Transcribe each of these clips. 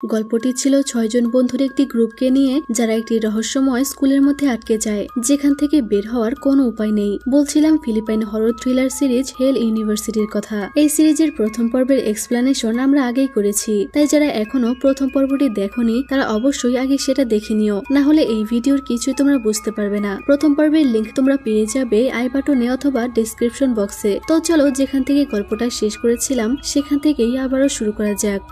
গল্পটি ছিল ৬ জন বন্ধুর একটি গ্রুপকে নিয়ে যারা একটি রহস্যময় স্কুলের মধ্যে আটকে যায়, যেখান থেকে বের হওয়ার কোনো উপায় নেই। বলছিলাম ফিলিপাইন হরর থ্রিলার সিরিজ হেল ইউনিভার্সিটির কথা। এই সিরিজের প্রথম পর্বের এক্সপ্লেনেশন আমরা আগেই করেছি, তাই যারা এখনো প্রথম পর্বটি দেখোনি তারা অবশ্যই আগে সেটা দেখে নিও, না হলে এই ভিডিওর কিছুই তোমরা বুঝতে পারবে না। প্রথম পর্বের লিংক তোমরা পেয়ে যাবে আই বাটনে অথবা ডেসক্রিপশন বক্সে। তো চলো, যেখান থেকে গল্পটা শেষ করেছিলাম সেখান থেকেই আবারও শুরু করা যাক।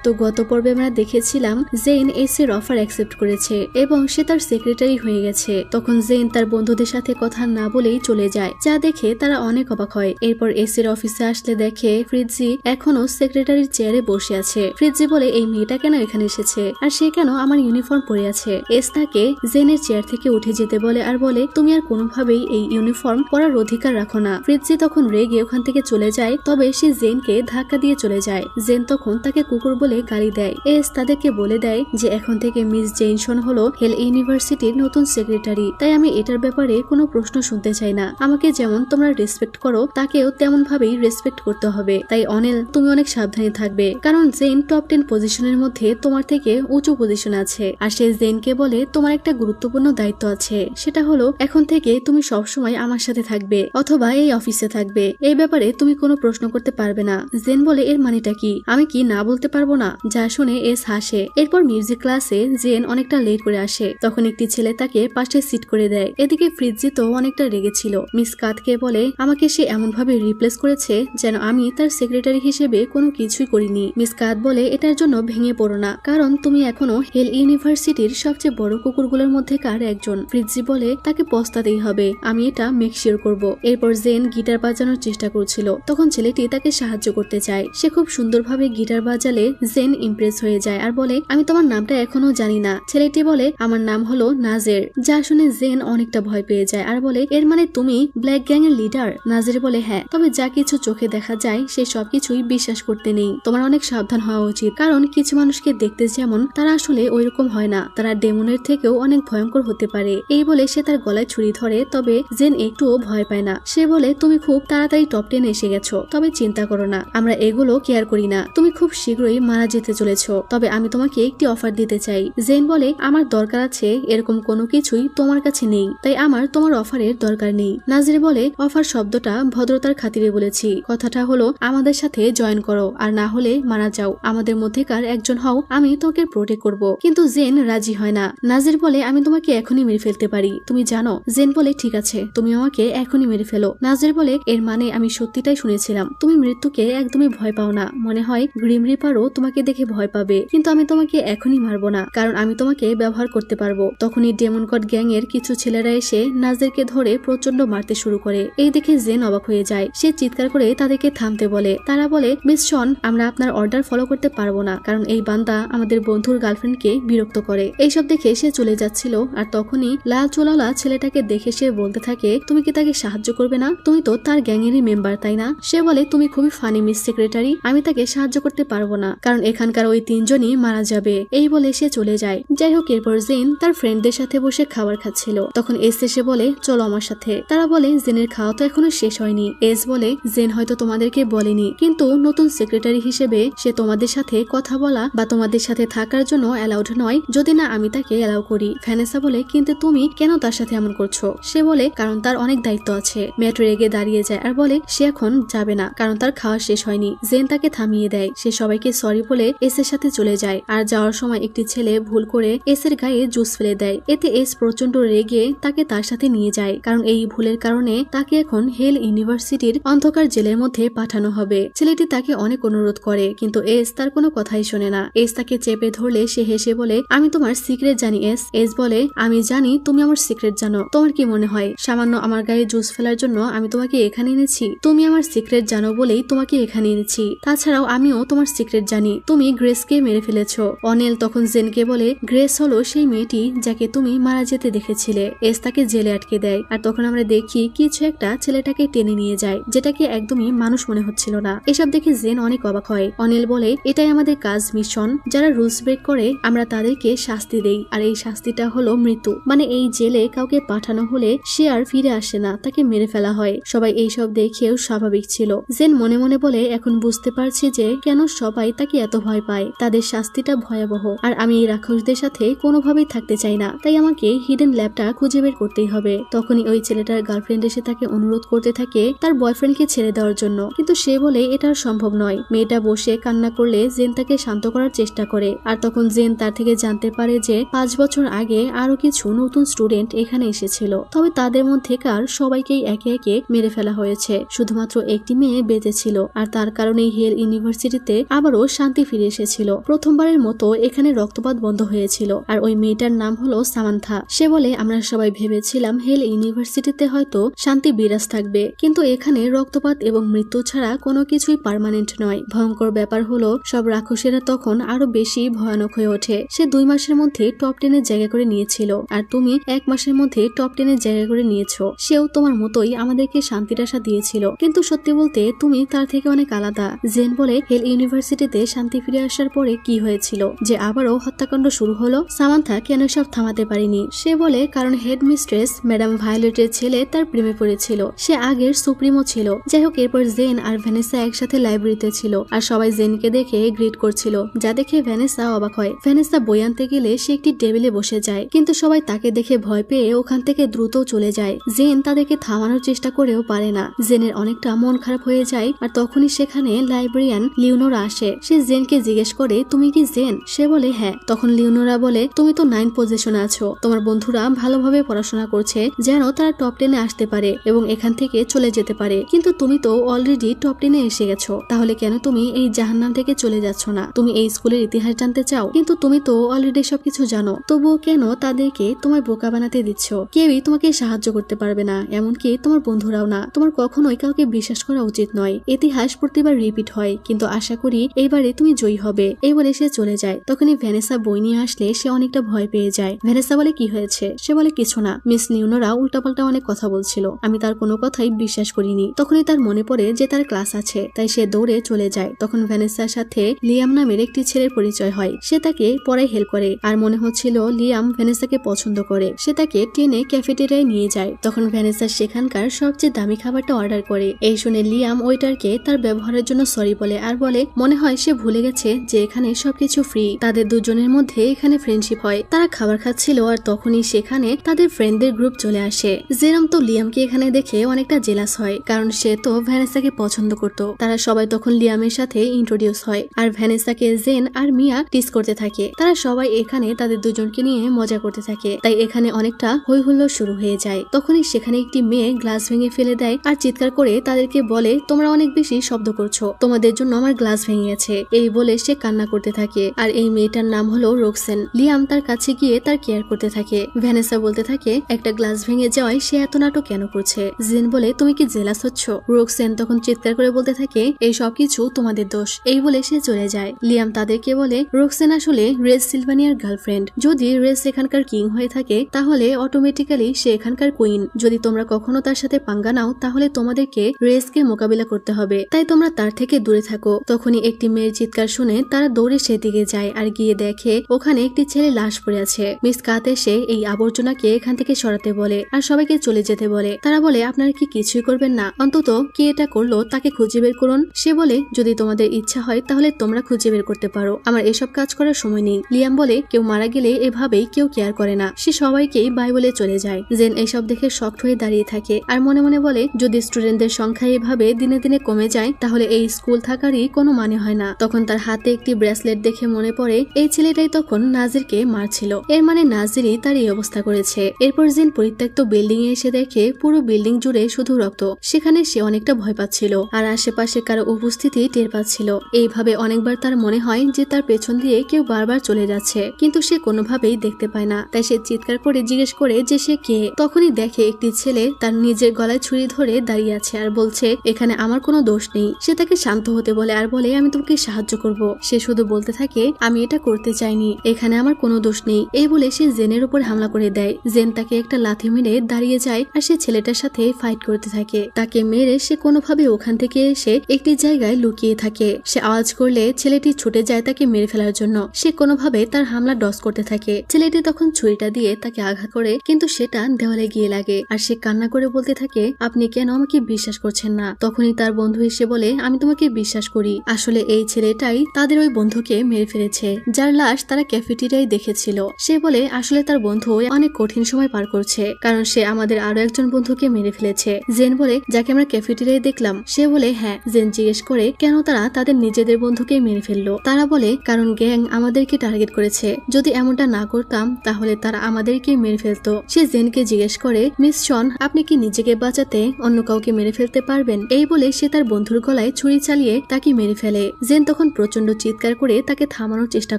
তো গত পর্বে আমরা দেখেছিলাম জেন এসের অফার অ্যাকসেপ্ট করেছে এবং সে তার সেক্রেটারি হয়ে গেছে। তখন জেন তার বন্ধুদের সাথে কথা না বলেই চলে যায়, যা দেখে তারা অনেক অবাক হয়। এরপর এসের অফিসে আসলে দেখে ফ্রিজি এখনো সেক্রেটারির চেয়ারে বসে আছে। ফ্রিজি বলে, এই মেয়েটা কেন এখানে এসেছে আর সে কেন আমার ইউনিফর্ম পরে আছে? এস তাকে জেনের চেয়ার থেকে উঠে যেতে বলে আর বলে, তুমি আর কোনোভাবেই এই ইউনিফর্ম পরার অধিকার রাখো না। ফ্রিজি তখন রেগে ওখান থেকে চলে যায়, তবে সে জেনকে ধাক্কা দিয়ে চলে যায়। জেন তখন তাকে কুকুর বলে গালি দেয়। এস তাদেরকে বলে দেয় যে এখন থেকে মিস জেনসন হলো হেল ইউনিভার্সিটির নতুন সেক্রেটারি, তাই আমি এটার ব্যাপারে কোনো প্রশ্ন শুনতে চাই না। আমাকে যেমন তোমরা রেসপেক্ট করো তাকেও তেমন ভাবেই রেসপেক্ট করতে হবে। তাই অনিল, তুমি অনেক সাবধানে থাকবে, কারণ জেন টপ 10 পজিশনের মধ্যে তোমার থেকে উঁচু পজিশন আছে। আর সে জেনকে বলে, তোমার একটা গুরুত্বপূর্ণ দায়িত্ব আছে, সেটা হলো এখন থেকে তুমি সবসময় আমার সাথে থাকবে অথবা এই অফিসে থাকবে। এই ব্যাপারে তুমি কোনো প্রশ্ন করতে পারবে না। জেন বলে, এর মানেটা কি? আমি কি না বলতে পারবো না? যা শুনে এস হাসে। এরপর মিউজিক ক্লাসে জেন অনেকটা লেট করে আসে, তখন একটি ছেলে তাকে পাশে সিট করে দেয়। এদিকে ফ্রিজি তো অনেকটা রেগেছিল। মিস কাতকে বলে, আমাকে সে এমন ভাবে রিপ্লেস করেছে যেন আমি তার সেক্রেটারি হিসেবে কোনো কিছুই করিনি। মিস কাত বলে, এটার জন্য ভেঙে পড়ো না, কারণ তুমি এখনো হেল ইউনিভার্সিটির সবচেয়ে বড় কুকুরগুলোর মধ্যে কার একজন। ফ্রিজি বলে, তাকে পস্তাতেই হবে, আমি এটা মেক শিওর করব। এরপর জেন গিটার বাজানোর চেষ্টা করছিল, তখন ছেলেটি তাকে সাহায্য করতে চায়। সে খুব সুন্দরভাবে গিটার বাজালে জেন ইমপ্রেস হয়ে যায় আর বলে, আমি তোমার নামটা এখনো জানি না। ছেলেটি বলে, আমার নাম হলো নাজের। যা শুনে জেন অনেকটা ভয় পেয়ে যায় আর বলে, এর মানে তুমি ব্ল্যাক গ্যাং এর লিডার? নাজের বলে, হ্যাঁ, তবে যা কিছু চোখে দেখা যায় সে সবকিছুই বিশ্বাস করতে নেই। তোমার অনেক সাবধান হওয়া উচিত, কারণ কিছু মানুষকে দেখতে যেমন তারা আসলে ওইরকম হয় না, তারা ডেমনের থেকেও অনেক ভয়ঙ্কর হতে পারে। এই বলে সে তার গলায় ছুরি ধরে, তবে জেন একটুও ভয় পায় না। সে বলে, তুমি খুব তাড়াতাড়ি টপ 10 এসে গেছো, তবে চিন্তা করো না, আমরা এগুলো কেয়ার করি না। তুমি খুব শীঘ্রই মারা যেতে চলেছো, তবে আমি তোমাকে একটি অফার দিতে চাই। জেন বলে, আমার দরকার আছে এরকম কোনো কিছুই তোমার কাছে নেই, তাই আমার তোমার অফারের দরকার নেই। নাজের বলে, অফার শব্দটা ভদ্রতার খাতিরে বলেছি, কথাটা হলো আমাদের সাথে জয়েন করো, আর না হলে মারা যাও। আমাদের মধ্যেকার একজন হও, আমি তোমাকে প্রোটেক্ট করব। কিন্তু জেন রাজি হয় না। নাজের বলে, আমি তোমাকে এখনই মেরে ফেলতে পারি, তুমি জানো? জেন বলে, ঠিক আছে, তুমি আমাকে এখনই মেরে ফেলো। নাজের বলে, এর মানে আমি সত্যিটাই শুনেছিলাম, তুমি মৃত্যুকে একদমই ভয় পাও না। মনে হয় গ্রিম রিপারও তোমাকে দেখে ভয় পাবে, কিন্তু আমি তোমাকে এখনই মারবো না, কারণ আমি তোমাকে ব্যবহার করতে পারবো। তখনই ডেমন গড গ্যাং এর কিছু ছেলেরা এসে নাজেরকে ধরে প্রচন্ড মারতে শুরু করে। এই দেখে জেন অবাক হয়ে যায়। সে চিৎকার করে তাদেরকে থামতে বলে। তারা বলে, মিস শন, আমরা আপনার অর্ডার ফলো করতে পারবো না, কারণ এই বান্দা আমাদের বন্ধুর গার্লফ্রেন্ডকে বিরক্ত করে। এইসব দেখে সে চলে যাচ্ছিল, আর তখনই লাল চুলাওয়ালা ছেলেটাকে দেখে সে বলতে থাকে, তুমি কি তাকে সাহায্য করবে না? তুমি তো তার গ্যাংয়েরই মেম্বার, তাই না? সে বলে, তুমি খুবই ফানি মিস সেক্রেটারি, আমি তাকে সাহায্য করতে পারবো না, কারণ এখানকার ওই 3 জনই মারা যাবে। এই বলে সে চলে যায়। যাই হোক, এরপর জেন তার ফ্রেন্ডদের সাথে বসে খাবার খাচ্ছিল, তখন এস এসে বলে, চলো আমার সাথে। তারা বলে, জেনের খাওয়া তো এখনো শেষ হয়নি। এস বলে, জেন হয়তো তোমাদেরকে বলেনি, কিন্তু নতুন সেক্রেটারি হিসেবে সে তোমাদের সাথে কথা বলা বা তোমাদের সাথে থাকার জন্য অ্যালাউড নয়, যদি না আমি তাকে অ্যালাউ করি। ভ্যানেসা বলে, কিন্তু তুমি কেন তার সাথে এমন করছো? সে বলে, কারণ তার অনেক দায়িত্ব আছে। ম্যাট রেগে দাঁড়িয়ে যায় আর বলে, সে এখন যাবে না, কারণ তার খাওয়া শেষ হয়নি। জেন তাকে থামিয়ে দেয়। সে সবাইকে সরি বলে এস এর সাথে চলে যায়, আর যাওয়ার সময় একটি ছেলে ভুল করে এস এর গায়ে জুস ফেলে দেয়। এতে এস প্রচন্ড রেগে তাকে তার সাথে নিয়ে যায়, কারণ এই ভুলের কারণে তাকে এখন হেল ইউনিভার্সিটির অন্ধকার জেলের মধ্যে পাঠানো হবে। ছেলেটি তাকে অনেক অনুরোধ করে, কিন্তু এস তার কোনো কথাই শোনে না। এস তাকে চেপে ধরলে সে হেসে বলে, আমি তোমার সিক্রেট জানি এস। এস বলে, আমি জানি তুমি আমার সিক্রেট জানো। তোমার কি মনে হয় সামান্য আমার গায়ে জুস ফেলার জন্য আমি তোমাকে এখানে এনেছি? তুমি আমার সিক্রেট জানো বলেই তোমাকে এখানে এনেছি। তাছাড়াও আমিও তোমার সিক্রেট জানি, তুমি গ্রেসকে মেরে ফেলেছো। অনিল তখন জেনকে বলে গ্রেস হলো সেই মেয়েটি যাকে তুমি মারা যেতে দেখেছিলে। এস তাকে জেলে আটকে দেয় আর তখন আমরা দেখি কিছু একটা ছেলেটাকে টেনে নিয়ে যায়, যেটাকে একদমই মানুষ মনে হচ্ছিল না। এসব দেখে জেন অনেক অবাক হয়। অনিল বলে এটাই আমাদের কাজ, মিশন। যারা রুলস ব্রেক করে আমরা তাদেরকে শাস্তি দেই, আর এই শাস্তিটা হলো মৃত্যু। মানে এই জেলে কাউকে পাঠানো হলে সে আর ফিরে আসে না, তাকে মেরে ফেলা হয়। সবাই এইসব দেখেও স্বাভাবিক ছিল। জেন মনে মনে বলে এখন বুঝতে পারছি যে কেন সবাই তাকে এত ভয় পায়। তাদের শাস্তিটা ভয়াবহ, আর আমি এই রাক্ষসদের সাথে কোনোভাবেই থাকতে চাই না। তাই আমাকে হিডেন ল্যাবটা খুঁজে বের করতেই হবে। তখনই ওই ছেলেটার গার্লফ্রেন্ড এসে তাকে অনুরোধ করতে থাকে তার বয়ফ্রেন্ডকে ছেড়ে দেওয়ার জন্য, কিন্তু সে বলে এটা সম্ভব নয়। মেয়েটা বসে কান্না করলে জেন তাকে শান্ত করার চেষ্টা করে, আর তখন জেন তার থেকে জানতে পারে যে 5 বছর আগে আরো কিছু নতুন স্টুডেন্ট এখানে এসেছিল, তবে তাদের মধ্যেকার সবাইকেই একে একে মেরে ফেলা হয়েছে। শুধুমাত্র একটি মেয়ে বেঁচে ছিল, আর তার কারণেই হেল ইউনিভার্সিটিতে আবারও শান্তি ফিরে এসেছিল। প্রথমবারের মতো এখানে রক্তপাত বন্ধ হয়েছিল, আর ওই মেয়েটার নাম হলো সামান্থা। সে বলে আমরা সবাই ভেবেছিলাম হেল ইউনিভার্সিটিতে হয়তো শান্তি বিরাজ থাকবে, কিন্তু এখানে রক্তপাত এবং মৃত্যু ছাড়া কোনো কিছুই পার্মানেন্ট নয়। ভয়ঙ্কর ব্যাপার হলো সব রাক্ষসেরা তখন আরো বেশি ভয়ানক হয়ে ওঠে। সে 2 মাসের মধ্যে টপ 10-এ জায়গা করে নিয়েছিল, আর তুমি 1 মাসের মধ্যে টপ 10-এ জায়গা করে নিয়েছো। সেও তোমার মতোই আমাদেরকে শান্তির আশা দিয়েছিল, কিন্তু সত্যি বলতে তুমি তার থেকে অনেক আলাদা। জেন বলে হেল ইউনিভার্সিটিতে শান্তি ফিরে আসার পরে কি হয়েছিল যে আবারও হত্যাকাণ্ড শুরু হলো? সামান্থা কেন সব থামাতে পারেনি? সে বলে কারণ হেড মিস্ট্রেস ম্যাডাম ভায়োলেটের ছেলে তার প্রেমে পড়েছিল। সে আগের সুপ্রিমো ছিল। যাই হোক, এরপর জেন আর ভ্যানেসা একসাথে লাইব্রেরিতে ছিল, আর সবাই জেনকে দেখে গ্রিট করছিল, যা দেখে ভ্যানেসা অবাক হয়। ভ্যানেসা বই আনতে গেলে সে একটি টেবিলে বসে যায়, কিন্তু সবাই তাকে দেখে ভয় পেয়ে ওখান থেকে দ্রুত চলে যায়। জেন তাদেরকে থামানোর চেষ্টা করেও পারে না। জেনের অনেকটা মন খারাপ হয়ে যায়, আর তখনই সেখানে লাইব্রেরিয়ান লিওনোরা আসে। সে জেনকে জিজ্ঞেস করে তুমি কি জেন? সে বলে হ্যাঁ। তখন লিওনোরা বলে তুমি তো 9 পজিশনে আছো, তোমার বন্ধুরা ভালোভাবে পড়াশোনা করছে যেন তারা টপ 10-এ আসতে পারে এবং এখান থেকে চলে যেতে পারে, কিন্তু তুমি তো অলরেডি টপ 10-এ এসে গেছো। তাহলে কেন তুমি এই জাহান্নাম থেকে চলে যাচ্ছ না? তুমি এই স্কুলের ইতিহাস জানতে চাও, কিন্তু তুমি তো অলরেডি সবকিছু জানো। তবুও কেন তাদেরকে তোমার বোকা বানাতে দিচ্ছ? কেউই তোমাকে সাহায্য করতে পারবে না, এমনকি তোমার বন্ধুরাও না। তোমার কখনোই কাউকে বিশ্বাস করা উচিত নয়। ইতিহাস প্রতিবার রিপিট হয়, কিন্তু আশা করি এইবারে তুমি জয়ী হবে। এই বলে সে চলে যায়। তখনই ভ্যানেসা বই নিয়ে আসলে সে অনেকটা ভয় পেয়ে যায়। ভ্যানেসা বলে কি হয়েছে? সে বলে কিছু না, মিস লিওনোরা উল্টাপাল্টা অনেক কথা বলছিল, আমি তার কোনো কথাই বিশ্বাস করিনি। তখনই তার মনে পড়ে যে তার ক্লাস আছে, তাই সে দৌড়ে চলে যায়। তখন ভ্যানেসার সাথে লিয়াম নামের একটি ছেলের পরিচয় হয়। সে তাকে পড়ায় হেল্প করে, আর মনে হচ্ছিল লিয়াম ভ্যানেসাকে পছন্দ করে। সে তাকে টেনে ক্যাফেটেরিয়ায় নিয়ে যায়। তখন ভ্যানেসা সেখানকার সবচেয়ে দামি খাবারটা অর্ডার করে। এই শুনে লিয়াম ওয়েটারকে তার ব্যবহারের জন্য সরি বলে, আর বলে মনে হয় সে ভুলে গেছে যে এখানে সবকিছু ফ্রি। তাদের দুজনের মধ্যে এখানে ফ্রেন্ডশিপ হয়। তারা খাবার খাচ্ছিল, আর তখনই সেখানে তাদের ফ্রেন্ডদের গ্রুপ চলে আসে। জেরম তো লিয়ামকে এখানে দেখে অনেকটা জেলাস হয়, কারণ সে তো ভ্যানেসাকে পছন্দ করত। তারা সবাই তখন লিয়ামের সাথে ইন্ট্রোডিউস হয়, আর ভ্যানেসাকে জেন আর মিয়া টিস করতে থাকে। তারা সবাই এখানে তাদের দুজনকে নিয়ে মজা করতে থাকে, তাই এখানে অনেকটা হই হুল্লোড় শুরু হয়ে যায়। তখনই সেখানে একটি মেয়ে গ্লাস ভেঙে ফেলে দেয়, আর চিৎকার করে তাদেরকে বলে তোমরা অনেক বেশি শব্দ করছো, তোমাদের জন্য আমার গ্লাস ভেঙে গেছে। এই বলে সে কান্না করতে থাকে, আর এই মেয়েটার নাম হলো রোকসেন। লিয়াম তার কাছে গিয়ে তার কেয়ার করতে থাকে। ভ্যানেসা বলতে থাকে একটা গ্লাস ভেঙে যাওয়ায় সে এত নাটক কেন করছে? জেন বলে তুমি কি জেলাস হচ্ছ? রোকসেন তখন চিৎকার করে বলতে থাকে এই সবকিছু তোমাদের দোষ। এই বলে সে চলে যায়। লিয়াম তাদেরকে বলে রোকসেন আসলে রেজ সিলভানিয়ার গার্লফ্রেন্ড। যদি রেজ এখানকার কিং হয়ে থাকে তাহলে অটোমেটিক্যালি সে এখানকার কুইন। যদি তোমরা কখনো তার সাথে পাঙ্গা নাও তাহলে তোমাদেরকে রেজকে মোকাবিলা করতে হবে, তাই তোমরা তার থেকে দূরে থাকো। তখনই একটি মেয়ের চিৎকার শুনে তারা দৌড়ে সেদিকে যায়, আর গিয়ে দেখে ওখানে একটি ছেলে লাশ পড়ে আছে। মিস কাত এসে এই আবর্জনাকে এখান থেকে সরাতে বলে, আর সবাইকে চলে যেতে বলে। তারা বলে আপনারা কি কিছুই করবেন না? অন্তত কে এটা করলো তাকে খুঁজে বের করুন। সে বলে যদি তোমাদের ইচ্ছা হয় তাহলে তোমরা খুঁজে বের করতে পারো, আমার এসব কাজ করার সময় নেই। লিয়াম বলে কেউ মারা গেলে এভাবেই কেউ কেয়ার করে না। সে সবাইকেই বাই বলে চলে যায়। জেন এইসব দেখে শক্ট হয়ে দাঁড়িয়ে থাকে, আর মনে মনে বলে যদি স্টুডেন্টদের সংখ্যা এভাবে দিনে দিনে কমে যায় তাহলে এই স্কুল থাকারই কোনো মানে হয় না। তখন তার হাতে একটি ব্রেসলেট দেখে মনে পড়ে এই ছেলেটাই তখন নাজিরকে মারছিল, এর মানে নাজিরই তার এই অবস্থা করেছে। এরপর জেন পরিত্যক্ত বিল্ডিং এ এসে দেখে পুরো বিল্ডিং জুড়ে শুধু রক্ত। সেখানে সে অনেকটা ভয় পাচ্ছিল, আর আশেপাশে কারো উপস্থিতি টের পাচ্ছিল। এইভাবে অনেকবার তার মনে হয় যে তার পেছন দিয়ে কেউ বারবার চলে যাচ্ছে, কিন্তু সে কোনোভাবেই দেখতে পায় না। তাই সে চিৎকার করে জিজ্ঞেস করে যে সে কে। তখনই দেখে একটি ছেলে তার নিজের গলায় ছুরি ধরে দাঁড়িয়ে আছে, আর বলছে এখানে আমার কোনো দোষ নেই। সে তাকে শান্ত হতে বলে, আর বলে আমি তোমাকে সাহায্য সাহায্য করব। সে শুধু বলতে থাকে আমি এটা করতে চাইনি, এখানে আমার কোনো দোষ নেই। এই বলে সে জেনের উপর হামলা করে দেয়। জেন তাকে একটা লাথি মেরে দাঁড়িয়ে যায় আর সে ছেলেটার সাথে ফাইট করতে থাকে। তাকে মেরে সে কোনোভাবে ওখান থেকে এসে একটি জায়গায় লুকিয়ে থাকে। সে আওয়াজ করলে ছেলেটি ছুটে যায় তাকে মেরে ফেলার জন্য। সে কোনোভাবে তার হামলা ডস করতে থাকে। ছেলেটি তখন ছুরিটা দিয়ে তাকে আঘাত করে, কিন্তু সেটা দেওয়ালে গিয়ে লাগে আর সে কান্না করে বলতে থাকে আপনি কেন আমাকে বিশ্বাস করছেন না। তখনই তার বন্ধু এসে বলে আমি তোমাকে বিশ্বাস করি, আসলে এই ছেলেটাই তাদের ওই বন্ধুকে মেরে ফেলেছে যার লাশ তারা ক্যাফেটেরিয়ায় দেখেছিল। সে বলে আসলে তার বন্ধু অনেক কঠিন সময় পার করছে, কারণ সে আমাদের আরো একজন বন্ধুকে মেরে ফেলেছে। জেন বলে যাকে আমরা ক্যাফেটেরিয়ায় দেখলাম। সে বলে হ্যাঁ। জেন জিজ্ঞেস করে কেন তারা তাদের নিজেদের বন্ধুকে মেরে ফেললো। তারা বলে কারণ গ্যাং আমাদেরকে টার্গেট করেছে, যদি এমনটা না করতাম তাহলে তারা আমাদেরকে মেরে ফেলতো। সে জেনকে জিজ্ঞেস করে মিস শন আপনি কি নিজেকে বাঁচাতে অন্য কাউকে মেরে ফেলতে পারবেন। এই বলে সে তার বন্ধুর গলায় ছুরি চালিয়ে তাকে মেরে ফেলে। জেন তখন প্রচন্ড চিৎকার করে তাকে থামানোর চেষ্টা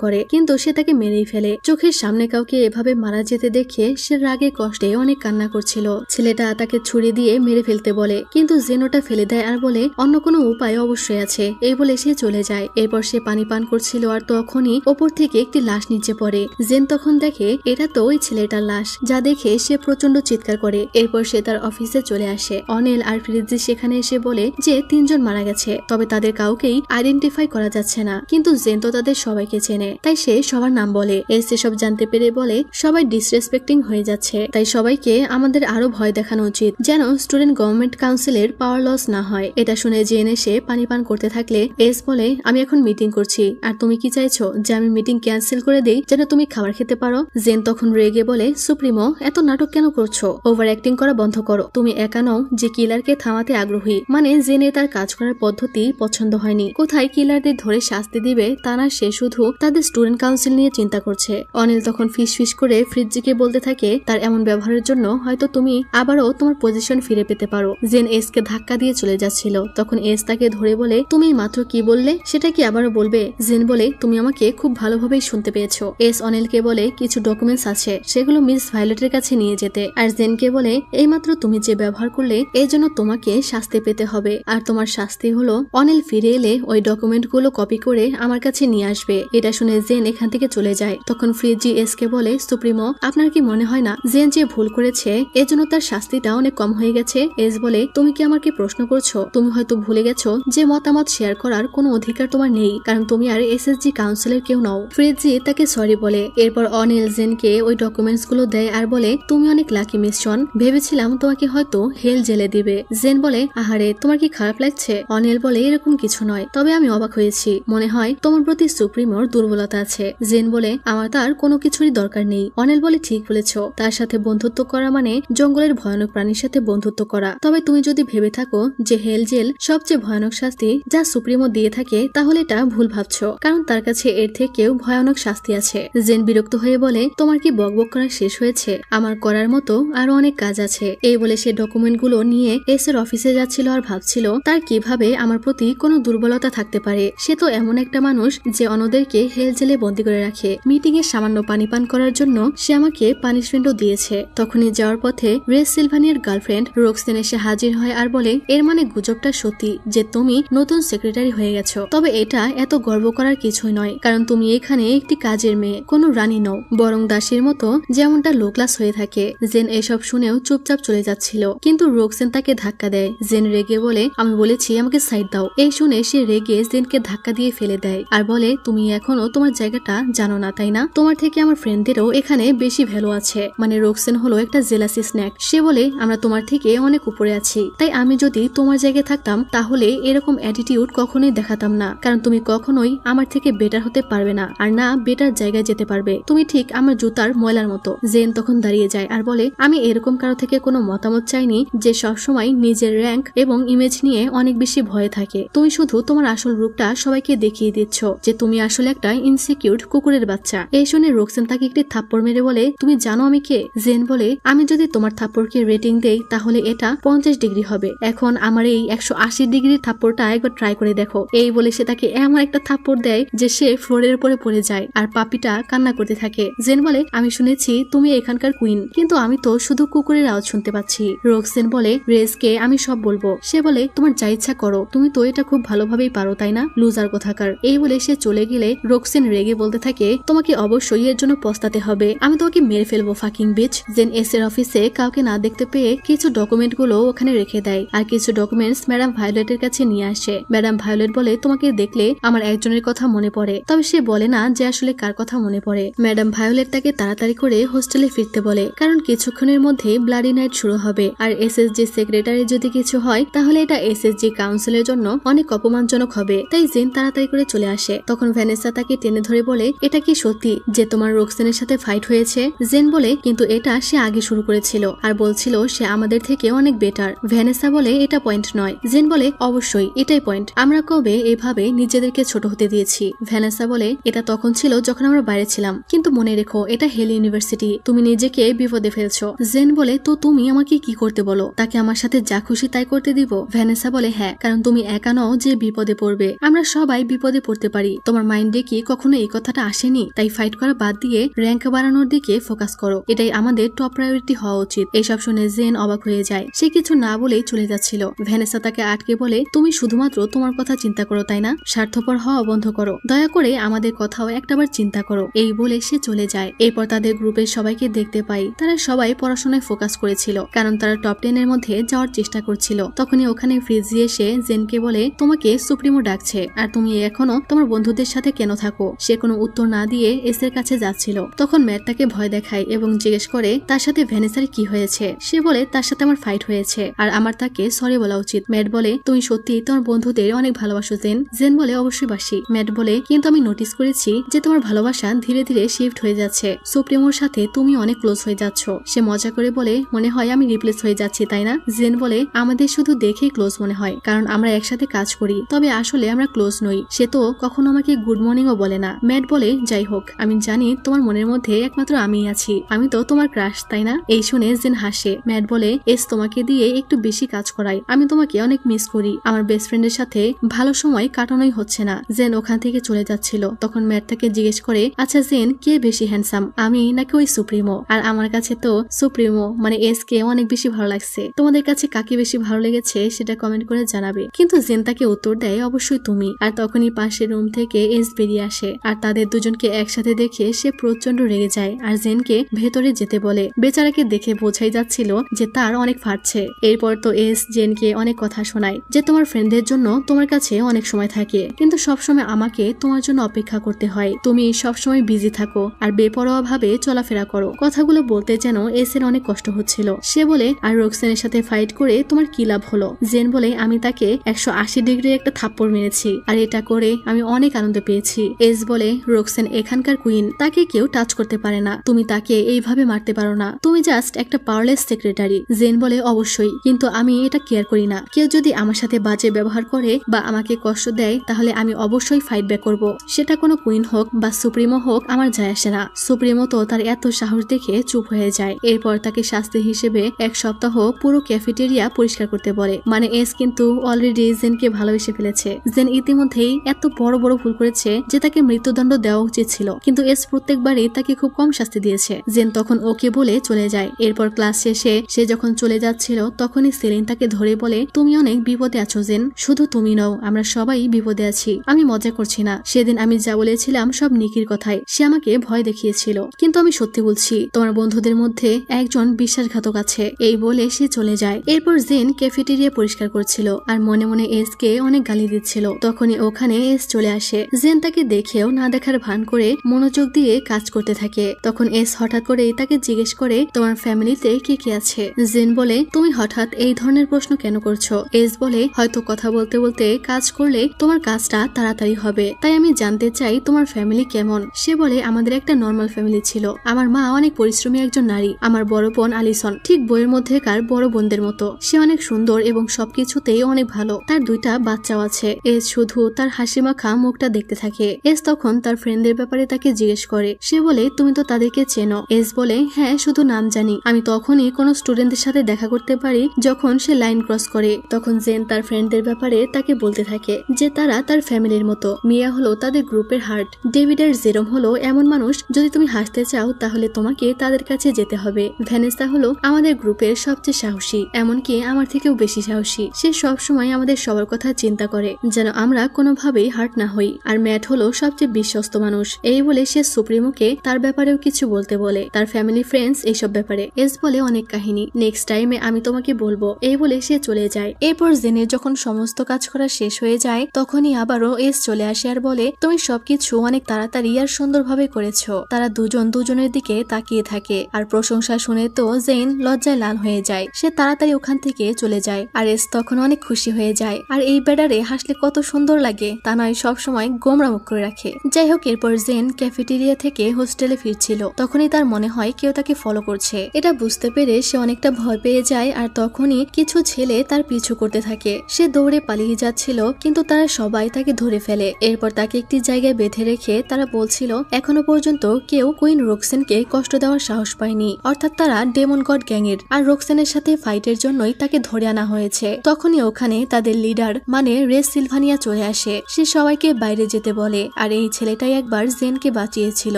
করে, কিন্তু সে তাকে মেরেই ফেলে। চোখের সামনে কাউকে এভাবে মারা যেতে দেখে সে রাগে কষ্টে অনেক কান্না করছিল। ছেলেটা তাকে ছুরি দিয়ে মেরে ফেলতে বলে, কিন্তু জেন ওটা ফেলে দেয় আর বলে অন্য কোনো উপায় অবশ্যই আছে। এই বলে সে চলে যায়। এরপর সে পানি পান করছিল আর তখনই ওপর থেকে একটি লাশ নিচে পড়ে। জেন তখন দেখে এটা তো ওই ছেলেটার লাশ, যা দেখে সে প্রচন্ড চিৎকার করে। এরপর সে তার অফিসে চলে আসে। অনিল আর ফ্রিজি সেখানে এসে বলে যে 3 জন মারা গেছে, তবে তাদের কাউকেই আইডেন্টিফাই করা যাচ্ছে না, কিন্তু জেন তো তাদের সবাইকে চেনে, তাই সে সবার নাম বলে। সব জানতে পেরে বলে সবাই ডিসরেসপেক্টিং হয়ে যাচ্ছে, তাই সবাইকে আমাদের আরো ভয় দেখানো উচিত যেন স্টুডেন্ট গভর্নমেন্ট কাউন্সিলের পাওয়ার লস না হয়। এটা শুনে জেন এসে পানি পান করতে থাকলে বলে আমি এখন মিটিং করছি, আর তুমি কি চাইছো যে আমি মিটিং ক্যান্সেল করে দেই যেন তুমি খাবার খেতে পারো। জেন তখন রেগে বলে সুপ্রিমো এত নাটক কেন করছো, ওভার অ্যাক্টিং করা বন্ধ করো। তুমি একা নও যে কিলারকে থামাতে আগ্রহী। মানে জেনে তার কাজ করার পদ্ধতি পছন্দ হয়নি, কোথায় কিলারদের ধরে শাস্তি দিবে তা না, সে শুধু তাদের স্টুডেন্ট কাউন্সিল নিয়ে চিন্তা করছে। অনিল তখন ফিস ফিস করে ফ্রিজিকে বলতে থাকে তার এমন ব্যবহারের জন্য হয়তো তুমি আবারও তোমার পজিশন ফিরে পেতে পারো। জেন কে ধাক্কা দিয়ে চলে যাচ্ছিল, তখন তাকে ধরে বলে তুমি মাত্র কি বললে সেটা কি আবারও বলবে। জেন বলে তুমি আমাকে খুব ভালোভাবেই শুনতে পেয়েছো। অনিলকে বলে কিছু ডকুমেন্টস আছে, সেগুলো মিস ভায়োলেটের কাছে নিয়ে যেতে। আর জেনকে বলে এইমাত্র তুমি যে ব্যবহার করলে এই জন্য তোমাকে শাস্তি পেতে হবে, আর তোমার শাস্তি হলো অনিল ফিরে এলে ওই ডকুমেন্ট গুলো কপি করে আমার কাছে নিয়ে আসবে। এটা শুনে জেন এখান থেকে চলে যায়। তখন ফ্রিজি কে বলে সুপ্রিমো আপনার কি মনে হয় না জেন যে ভুল করেছে এজন্য তার শাস্তিটা অনেক কম হয়ে গেছে। বলে তুমি কি আমাকে প্রশ্ন করছো, তুমি হয়তো ভুলে গেছো যে মতামত শেয়ার করার কোনো অধিকার তোমার নেই, কারণ তুমি আর এসএসজি কাউন্সিলের কেউ নও। ফ্রিজি তাকে সরি বলে। এরপর অনিল জেনকে ওই ডকুমেন্টস গুলো দেয় আর বলে তুমি অনেক লাকি মিস শন, ভেবেছিলাম তোমাকে হয়তো হেল জেলে দিবে। জেন বলে আহারে তোমার কি খারাপ লাগছে। অনিল বলে এরকম কিছু নয়, তবে আমি অবাক হয়েছি, মনে হয় তোমার প্রতি সুপ্রিমোর দুর্বলতা আছে। জেন বলে আমার তার কোনো কিছুরই দরকার নেই। অনিল বলে ঠিক বলেছো, তার সাথে বন্ধুত্ব করা মানে জঙ্গলের ভয়ানক প্রাণীর সাথে বন্ধুত্ব করা। তবে তুমি যদি ভেবে থাকো যে হেল জেল সবচেয়ে ভয়ানক শাস্তি যা সুপ্রিমো দিয়ে থাকে, তাহলে এটা ভুল ভাবছো, কারণ তার কাছে এর থেকেও ভয়ানক শাস্তি আছে। জেন বিরক্ত হয়ে বলে তোমার কি বকবক করা শেষ হয়েছে, আমার করার মতো আরো অনেক কাজ আছে। এই বলে সে ডকুমেন্ট গুলো নিয়ে এর অফিসে যাচ্ছিল আর ভাবছিল তার কিভাবে আমার প্রতি কোনো দুর্বলতা থাকতে পারে। সে তো এমন একটা মানুষ যে অন্যদেরকে হেল জেলে বন্দী করে রাখে। মিটিং এ সামান্য পানি পান করার জন্য সে আমাকে পানিশমেন্টও দিয়েছে। তখনই যাওয়ার পথে রেস সিলভানিয়ার গার্লফ্রেন্ড রোক্সেন এসে হাজির হয় আর বলে এর মানে গুজবটা সত্যি যে তুমি নতুন সেক্রেটারি হয়ে গেছো। তবে এটা এত গর্ব করার কিছুই নয়, কারণ তুমি এখানে একটি কাজের মেয়ে, কোনো রানী নও, বরং দাসীর মতো যেমনটা লো ক্লাস হয়ে থাকে। জেন এসব শুনেও চুপচাপ চলে যাচ্ছিল, কিন্তু রোক্সেন তাকে ধাক্কা দেয়। জেন রেগে বলে আমি বলেছি আমাকে সাইড দাও। এই শুনে সে রেগে জেনকে ধাক্কা দিয়ে ফেলে দেয় আর বলে তুমি এখনো তোমার জায়গাটা জানো না তাই না, তোমার থেকে আমার ফ্রেন্ডদেরও এখানে বেশি ভ্যালু আছে। মানে রোক্সেন হলো একটা জেলাসি স্ন্যাক। সে বলে আমরা তোমার থেকে অনেক উপরে আছি, তাই আমি যদি তোমার জায়গায় থাকতাম তাহলে এরকম অ্যাটিটিউড কখনোই দেখাতাম না, কারণ তুমি কখনোই আমার থেকে বেটার হতে পারবে না, আর না বেটার জায়গায় যেতে পারবে। তুমি ঠিক আমার জুতার ময়লার মতো। জেন তখন দাঁড়িয়ে যায় আর বলে আমি এরকম কারো থেকে কোনো মতামত চাইনি যে সবসময় নিজের র্যাঙ্ক এবং ইমেজ নিয়ে অনেক বেশি ভয়ে থাকে। তুমি শুধু তোমার আসল রূপটা সবাইকে দেখিয়ে দিচ্ছ যে তুমি আসলে একটা ইনসিকিউর কুকুরের বাচ্চা। এই শুনে রোক্সেন তাকে একটি থাপ্পড় মেরে বলে তুমি জানো আমি কে। জেন বলে আমি যদি তোমার থাপ্পড়কে রেটিং দেই তাহলে এটা 50 ডিগ্রি হবে। এখন আমার এই 180 ডিগ্রির থাপ্পড়টা একবার ট্রাই করে দেখো। এই বলে সে তাকে এমন একটা থাপ্পড় দেয় যে সে ফ্লোরের উপরে পড়ে যায় আর পাপিটা কান্না করতে থাকে। জেন বলে আমি শুনেছি তুমি এখানকার কুইন, কিন্তু আমি তো শুধু কুকুরের আওয়াজ শুনতে পাচ্ছি। রোক্সেন বলে রেজকে আমি সব বলবো। সে বলে তোমার যা ইচ্ছা করো, তুমি তো এটা খুব ভালোভাবেই পারো তাই না। লুজার কোথাকার। এই বলে সে চলে গেলে রোকসিন রেগে বলতে থাকে, তোমাকে অবশ্যই এর জন্য পস্তাতে হবে, আমি তোমাকে মেরে ফেলবো ফাকিং বিচ। জেন এস এর অফিসে কাউকে না দেখতে পেয়ে কিছু ডকুমেন্ট গুলো ওখানে রেখে দেয় আর কিছু ডকুমেন্টস ম্যাডাম ভায়োলেটের কাছে নিয়ে আসে। ম্যাডাম ভায়োলেট বলে, তোমাকে দেখলে আমার একজনের কথা মনে পড়ে, তবে সে বলে না যে আসলে কার কথা মনে পড়ে। ম্যাডাম ভায়োলেট তাকে তাড়াতাড়ি করে হোস্টেলে ফিরতে বলে, কারণ কিছুক্ষণের মধ্যে ব্লাডি নাইট শুরু হবে আর এসএসজি সেক্রেটারি যদি কিছু হয় তাহলে এটা এসএসজি কাউন্সিলের জন্য অনেক অপমানজনক হবে। তাই জেন তাড়াতাড়ি করে চলে আসে। তখন ভ্যানেসা তাকে টেনে ধরে বলে, এটা কি সত্যি যে তোমার রোকসেনের সাথে ফাইট হয়েছে? জেন বলে, কিন্তু এটা সে আগে শুরু করেছিল আর বলছিল সে আমাদের থেকে অনেক বেটার। ভ্যানেসা বলে, এটা পয়েন্ট নয়। জেন বলে, অবশ্যই এটাই পয়েন্ট, আমরা কবে এভাবে নিজেদেরকে ছোট হতে দিয়েছি? ভ্যানেসা বলে, এটা তখন ছিল যখন আমরা বাইরে ছিলাম, কিন্তু মনে রেখো এটা হেল ইউনিভার্সিটি, তুমি নিজেকে বিপদে ফেলছো। জেন বলে, তো তুমি আমাকে কি করতে বলো? তাকে আমার সাথে যা খুশি তাই করতে দিব? ভ্যানেসা বলে, হ্যাঁ, কারণ তুমি একা নও যে বিপদে পড়বে, আমরা সবাই বিপদে পড়তে পারি। তোমার মাইন্ডে কি কখনো এই কথাটা আসেনি? তাই ফাইট করা বাদ দিয়ে র্যাঙ্ক বাড়ানোর দিকে ফোকাস করো, এটাই আমাদের টপ প্রায়োরিটি হওয়া উচিত। এইসব শুনে জেন অবাক হয়ে যায়। সে কিছু না বলেই চলে যাচ্ছিল। ভ্যানেসা তাকে আটকে বলে, তুমি শুধুমাত্র তোমার কথা চিন্তা করো তাই না? স্বার্থপর হওয়া বন্ধ করো, দয়া করে আমাদের কথাও একটাবার চিন্তা করো। এই বলে সে চলে যায়। এরপর তাদের গ্রুপের সবাইকে দেখতে পাই, তারা সবাই পড়াশোনায় ফোকাস করেছিল, কারণ তারা টপ 10 এর মধ্যে যাওয়ার চেষ্টা করছিল। তখনই ওখানে ফ্রিজি এসে জেনকে বলে, তোমাকে সুপ্রিমো ডাকছে আর তুমি এখনো তোমার বন্ধুদের সাথে কেন থাকো? সে কোনো উত্তর না দিয়ে এস এর কাছে যাচ্ছিল। তখন ম্যাট তাকে ভয় দেখায় এবং জিজ্ঞেস করে তার সাথে ভ্যানেসার কি হয়েছে। সে বলে, তার সাথে আমার ফাইট হয়েছে আর আমার তাকে সরি বলা উচিত। ম্যাট বলে, তুমি সত্যি তোমার বন্ধুদের অনেক ভালোবাসো জেন? জেন বলে, অবশ্যই বাসি। ম্যাট বলে, কিন্তু আমি নোটিস করেছি যে তোমার ভালোবাসা ধীরে ধীরে শিফট হয়ে যাচ্ছে, সুপ্রিমোর সাথে তুমি অনেক ক্লোজ হয়ে যাচ্ছ। সে মজা করে বলে, মনে হয় আমি রিপ্লেস হয়ে যাচ্ছি তাই না? জেন বলে, আমাদের শুধু দেখেই ক্লোজ মনে হয়, কারণ আমরা একসাথে কাজ করি, তবে আসলে আমরা ক্লোজ নই। সে তো কখনো আমাকে গুড মর্নিং ও বলে না। ম্যাট বলে, যাই হোক, আমি জানি তোমার মনের মধ্যে একমাত্র আমিই আছি, আমি তো তোমার ক্রাশ তাই না? এই শুনে জেন হাসে। ম্যাট বলে, এস তোমাকে দিয়ে একটু বেশি কাজ করাই, আমি তোমাকে অনেক মিস করি, আমার বেস্ট ফ্রেন্ডের সাথে ভালো সময় কাটানোই হচ্ছে না। জেন ওখান থেকে চলে যাচ্ছিল। তখন ম্যাট তাকে জিজ্ঞেস করে, আচ্ছা জেন, কে বেশি হ্যান্ডসাম, আমি নাকি ওই সুপ্রিমো? আর আমার কাছে তো সুপ্রিমো মানে এস কে অনেক বেশি ভালো লাগছে, তোমাদের কাছে কাকে বেশি ভালো লেগেছে সেটা কমেন্ট করে জানাবে। কিন্তু জেন তাকে উত্তর দেয়, অবশ্যই তুমি। আর তখনই পাশের রুম থেকে এস বেরিয়ে আসে আর তাদের দুজনকে একসাথে দেখে সে প্রচন্ড রেগে যায় আর জেনকে ভেতরে যেতে বলে। বেচারাকে দেখে বোঝাই যাচ্ছিল যে তার অনেক ফাটছে। এরপর তো এস জেনকে অনেক কথা শোনায় যে তোমার ফ্রেন্ডদের জন্য তোমার কাছে অনেক সময় থাকে, কিন্তু সবসময় আমাকে তোমার জন্য অপেক্ষা করতে হয়, তুমি সবসময় বিজি থাকো আর বেপরোয়া ভাবে চলাফেরা করো। কথাগুলো বলতে যেন এস এর অনেক কষ্ট হচ্ছিল। সে বলে, আর রোকসেনের সাথে ফাইট করে তোমার কি লাভ হলো? জেন বলে, আমি তাকে 180 ডিগ্রি একটা থাপ্পড় মেরেছি আর এটা করে আমি অনেক আনন্দ পেয়েছি। এস বলে, রোকসেন এখানকার কুইন, তাকে কেউ টাচ করতে পারে না, তুমি তাকে এইভাবে মারতে পারো না, তুমি জাস্ট একটা পাওয়ারলেস সেক্রেটারি। জেন বলে, অবশ্যই, কিন্তু আমি এটা কেয়ার করি না, কেউ যদি আমার সাথে বাজে ব্যবহার করে বা আমাকে কষ্ট দেয় তাহলে আমি অবশ্যই ফাইট ব্যাক করব, সেটা কোনো কুইন হোক বা সুপ্রিমো হোক আমার যায় আসে না। সুপ্রিমো তো তার এত সাহস দেখে চুপ হয়ে যায়। এরপর তাকে শাস্তি হিসেবে 1 সপ্তাহ পুরো ক্যাফেটেরিয়া পরিষ্কার করতে বলে। মানে এস কিন্তু অলরেডি জেনকে ভালোবেসে ফেলেছে। জেন ইতিমধ্যেই এত বড় বড় ভুল করেছে যে তাকে মৃত্যুদণ্ড দেওয়া উচিত ছিল, কিন্তু এস প্রত্যেকবারই তাকে খুব কম শাস্তি দিয়েছে। জেন তখন ওকে বলে চলে যায়। এরপর ক্লাস শেষে সে যখন চলে যাচ্ছিল তখনই সেলিন তাকে ধরে বলে, তুমি অনেক বিপদে আছো জেন, শুধু তুমি নও, আমরা সবাই বিপদে আছি। আমি মজা করছি না, সেদিন আমি যা বলেছিলাম সব নিকির কথাই, সে আমাকে ভয় দেখিয়েছিল, কিন্তু আমি সত্যি বলছি, তোমার বন্ধুদের মধ্যে একজন বিশ্বাসঘাতক আছে। এই বলে সে চলে যায়। এরপর জেন ক্যাফেটেরিয়া পরিষ্কার করছিল আর মনে মনে এস কে অনেক গালি দিচ্ছিল। তখনই ওখানে এস চলে আসে। জেন তাকে দেখেও না দেখার ভান করে মনোযোগ দিয়ে কাজ করতে থাকে। তখন এস হঠাৎ করেই তাকে জিজ্ঞেস করে, তোমার ফ্যামিলিতে কে কে আছে? জেন বলে, তুমি হঠাৎ এই ধরনের প্রশ্ন কেন করছো? এস বলে, হয়তো কথা বলতে বলতে কাজ করলে তোমার কাজটা তাড়াতাড়ি হবে, তাই আমি জানতে চাই তোমার ফ্যামিলি কেমন। সে বলে, আমাদের একটা নর্মাল ফ্যামিলি ছিল, আমার মা অনেক পরিশ্রমী একজন নারী, আমার বড় বোন আলিসন ঠিক বইয়ের মধ্যেকার বড় বোনদের মতো, সে অনেক সুন্দর এবং সবকিছুতেই অনেক ভালো, তার 2টা বাচ্চাও আছে। এস শুধু তার হাসি মাখা মুখটা দেখতে থাকে। এস তখন তার ফ্রেন্ডদের ব্যাপারে তাকে জিজ্ঞেস করে। সে বলে, তুমি তো তাদেরকে চেনো? এস বলে, হ্যাঁ, শুধু নাম জানি, আমি তখনই কোনো স্টুডেন্টদের সাথে দেখা করতে পারি যখন সে লাইন ক্রস করে। তখন জেন তার ফ্রেন্ডদের ব্যাপারে তাকে বলতে থাকে যে তারা তার ফ্যামিলির মতো। মিয়া হলো তাদের গ্রুপের হার্ট, ডেভিড আর জেরম হলো এমন মানুষ, যদি তুমি হাসতে চাও তাহলে তোমাকে তাদের কাছে যেতে হবে। ভ্যানেসা হলো আমাদের গ্রুপের সবচেয়ে সাহসী, এমনকি আমার থেকেও বেশি সাহসী, সে সব সময় আমাদের সবার কথা চিন্তা করে যেন আমরা আমরা কোনোভাবেই হার্ট না হই। আর ম্যাট হলো সবচেয়ে বিশ্বস্ত মানুষ। এই বলে সে সুপ্রিমোকে তার ব্যাপারেও কিছু বলতে বলে, তার ফ্যামিলি ফ্রেন্ডস এইসব ব্যাপারে। এস বলে অনেক কাহিনী, নেক্সট টাইমে আমি তোমাকে বলবো। এই বলে সে চলে যায়। এরপর জেনের যখন সমস্ত কাজ করা শেষ হয়ে যায় তখনই আবারও এস চলে আসে আর বলে তুমি সবকিছু অনেক তাড়াতাড়ি আর সুন্দরভাবে করেছো। তারা দুজন দুজনের দিকে তাকিয়ে থাকে আর প্রশংসা শুনে তো জেন লজ্জায় লাল হয়ে যায়। সে তাড়াতাড়ি ওখান থেকে চলে যায় আর এস তখন অনেক খুশি হয়ে যায়। আর এই ব্যাটারে হাসলে কত সুন্দর লাগে তা নয় সবসময় গোমরা মুখ করে রাখে। যাই হোক, এরপর জেন ক্যাফেটেরিয়া থেকে হোস্টেলে ফিরছিল, তখনই তার মনে হয় কেউ তাকে ফলো করছে। এটা বুঝতে পেরে সে অনেকটা ভয় পেয়ে যায় আর তখনই কিছু ছেলে তার পিছু করতে থাকে। সে দৌড়ে পালিয়ে যাচ্ছিল কিন্তু তারা সবাই তাকে ধরে ফেলে। এরপর তাকে একটি জায়গায় বেঁধে রেখে তারা বলছিল এখনো পর্যন্ত কেউ কুইন রোক্সেনকে কষ্ট দেওয়ার সাহস পায়নি, অর্থাৎ তারা ডেমন গড গ্যাংয়ের। আর রোক্সেনের সাথে ফাইটের জন্যই তাকে ধরে আনা হয়েছে। তখনই ওখানে তাদের লিডার মানে রেস সিলভানিয়া চলে আসে। সে সবাইকে বাইরে যেতে বলে আর এই ছেলেটাই একবার জেনকে বাঁচিয়েছিল।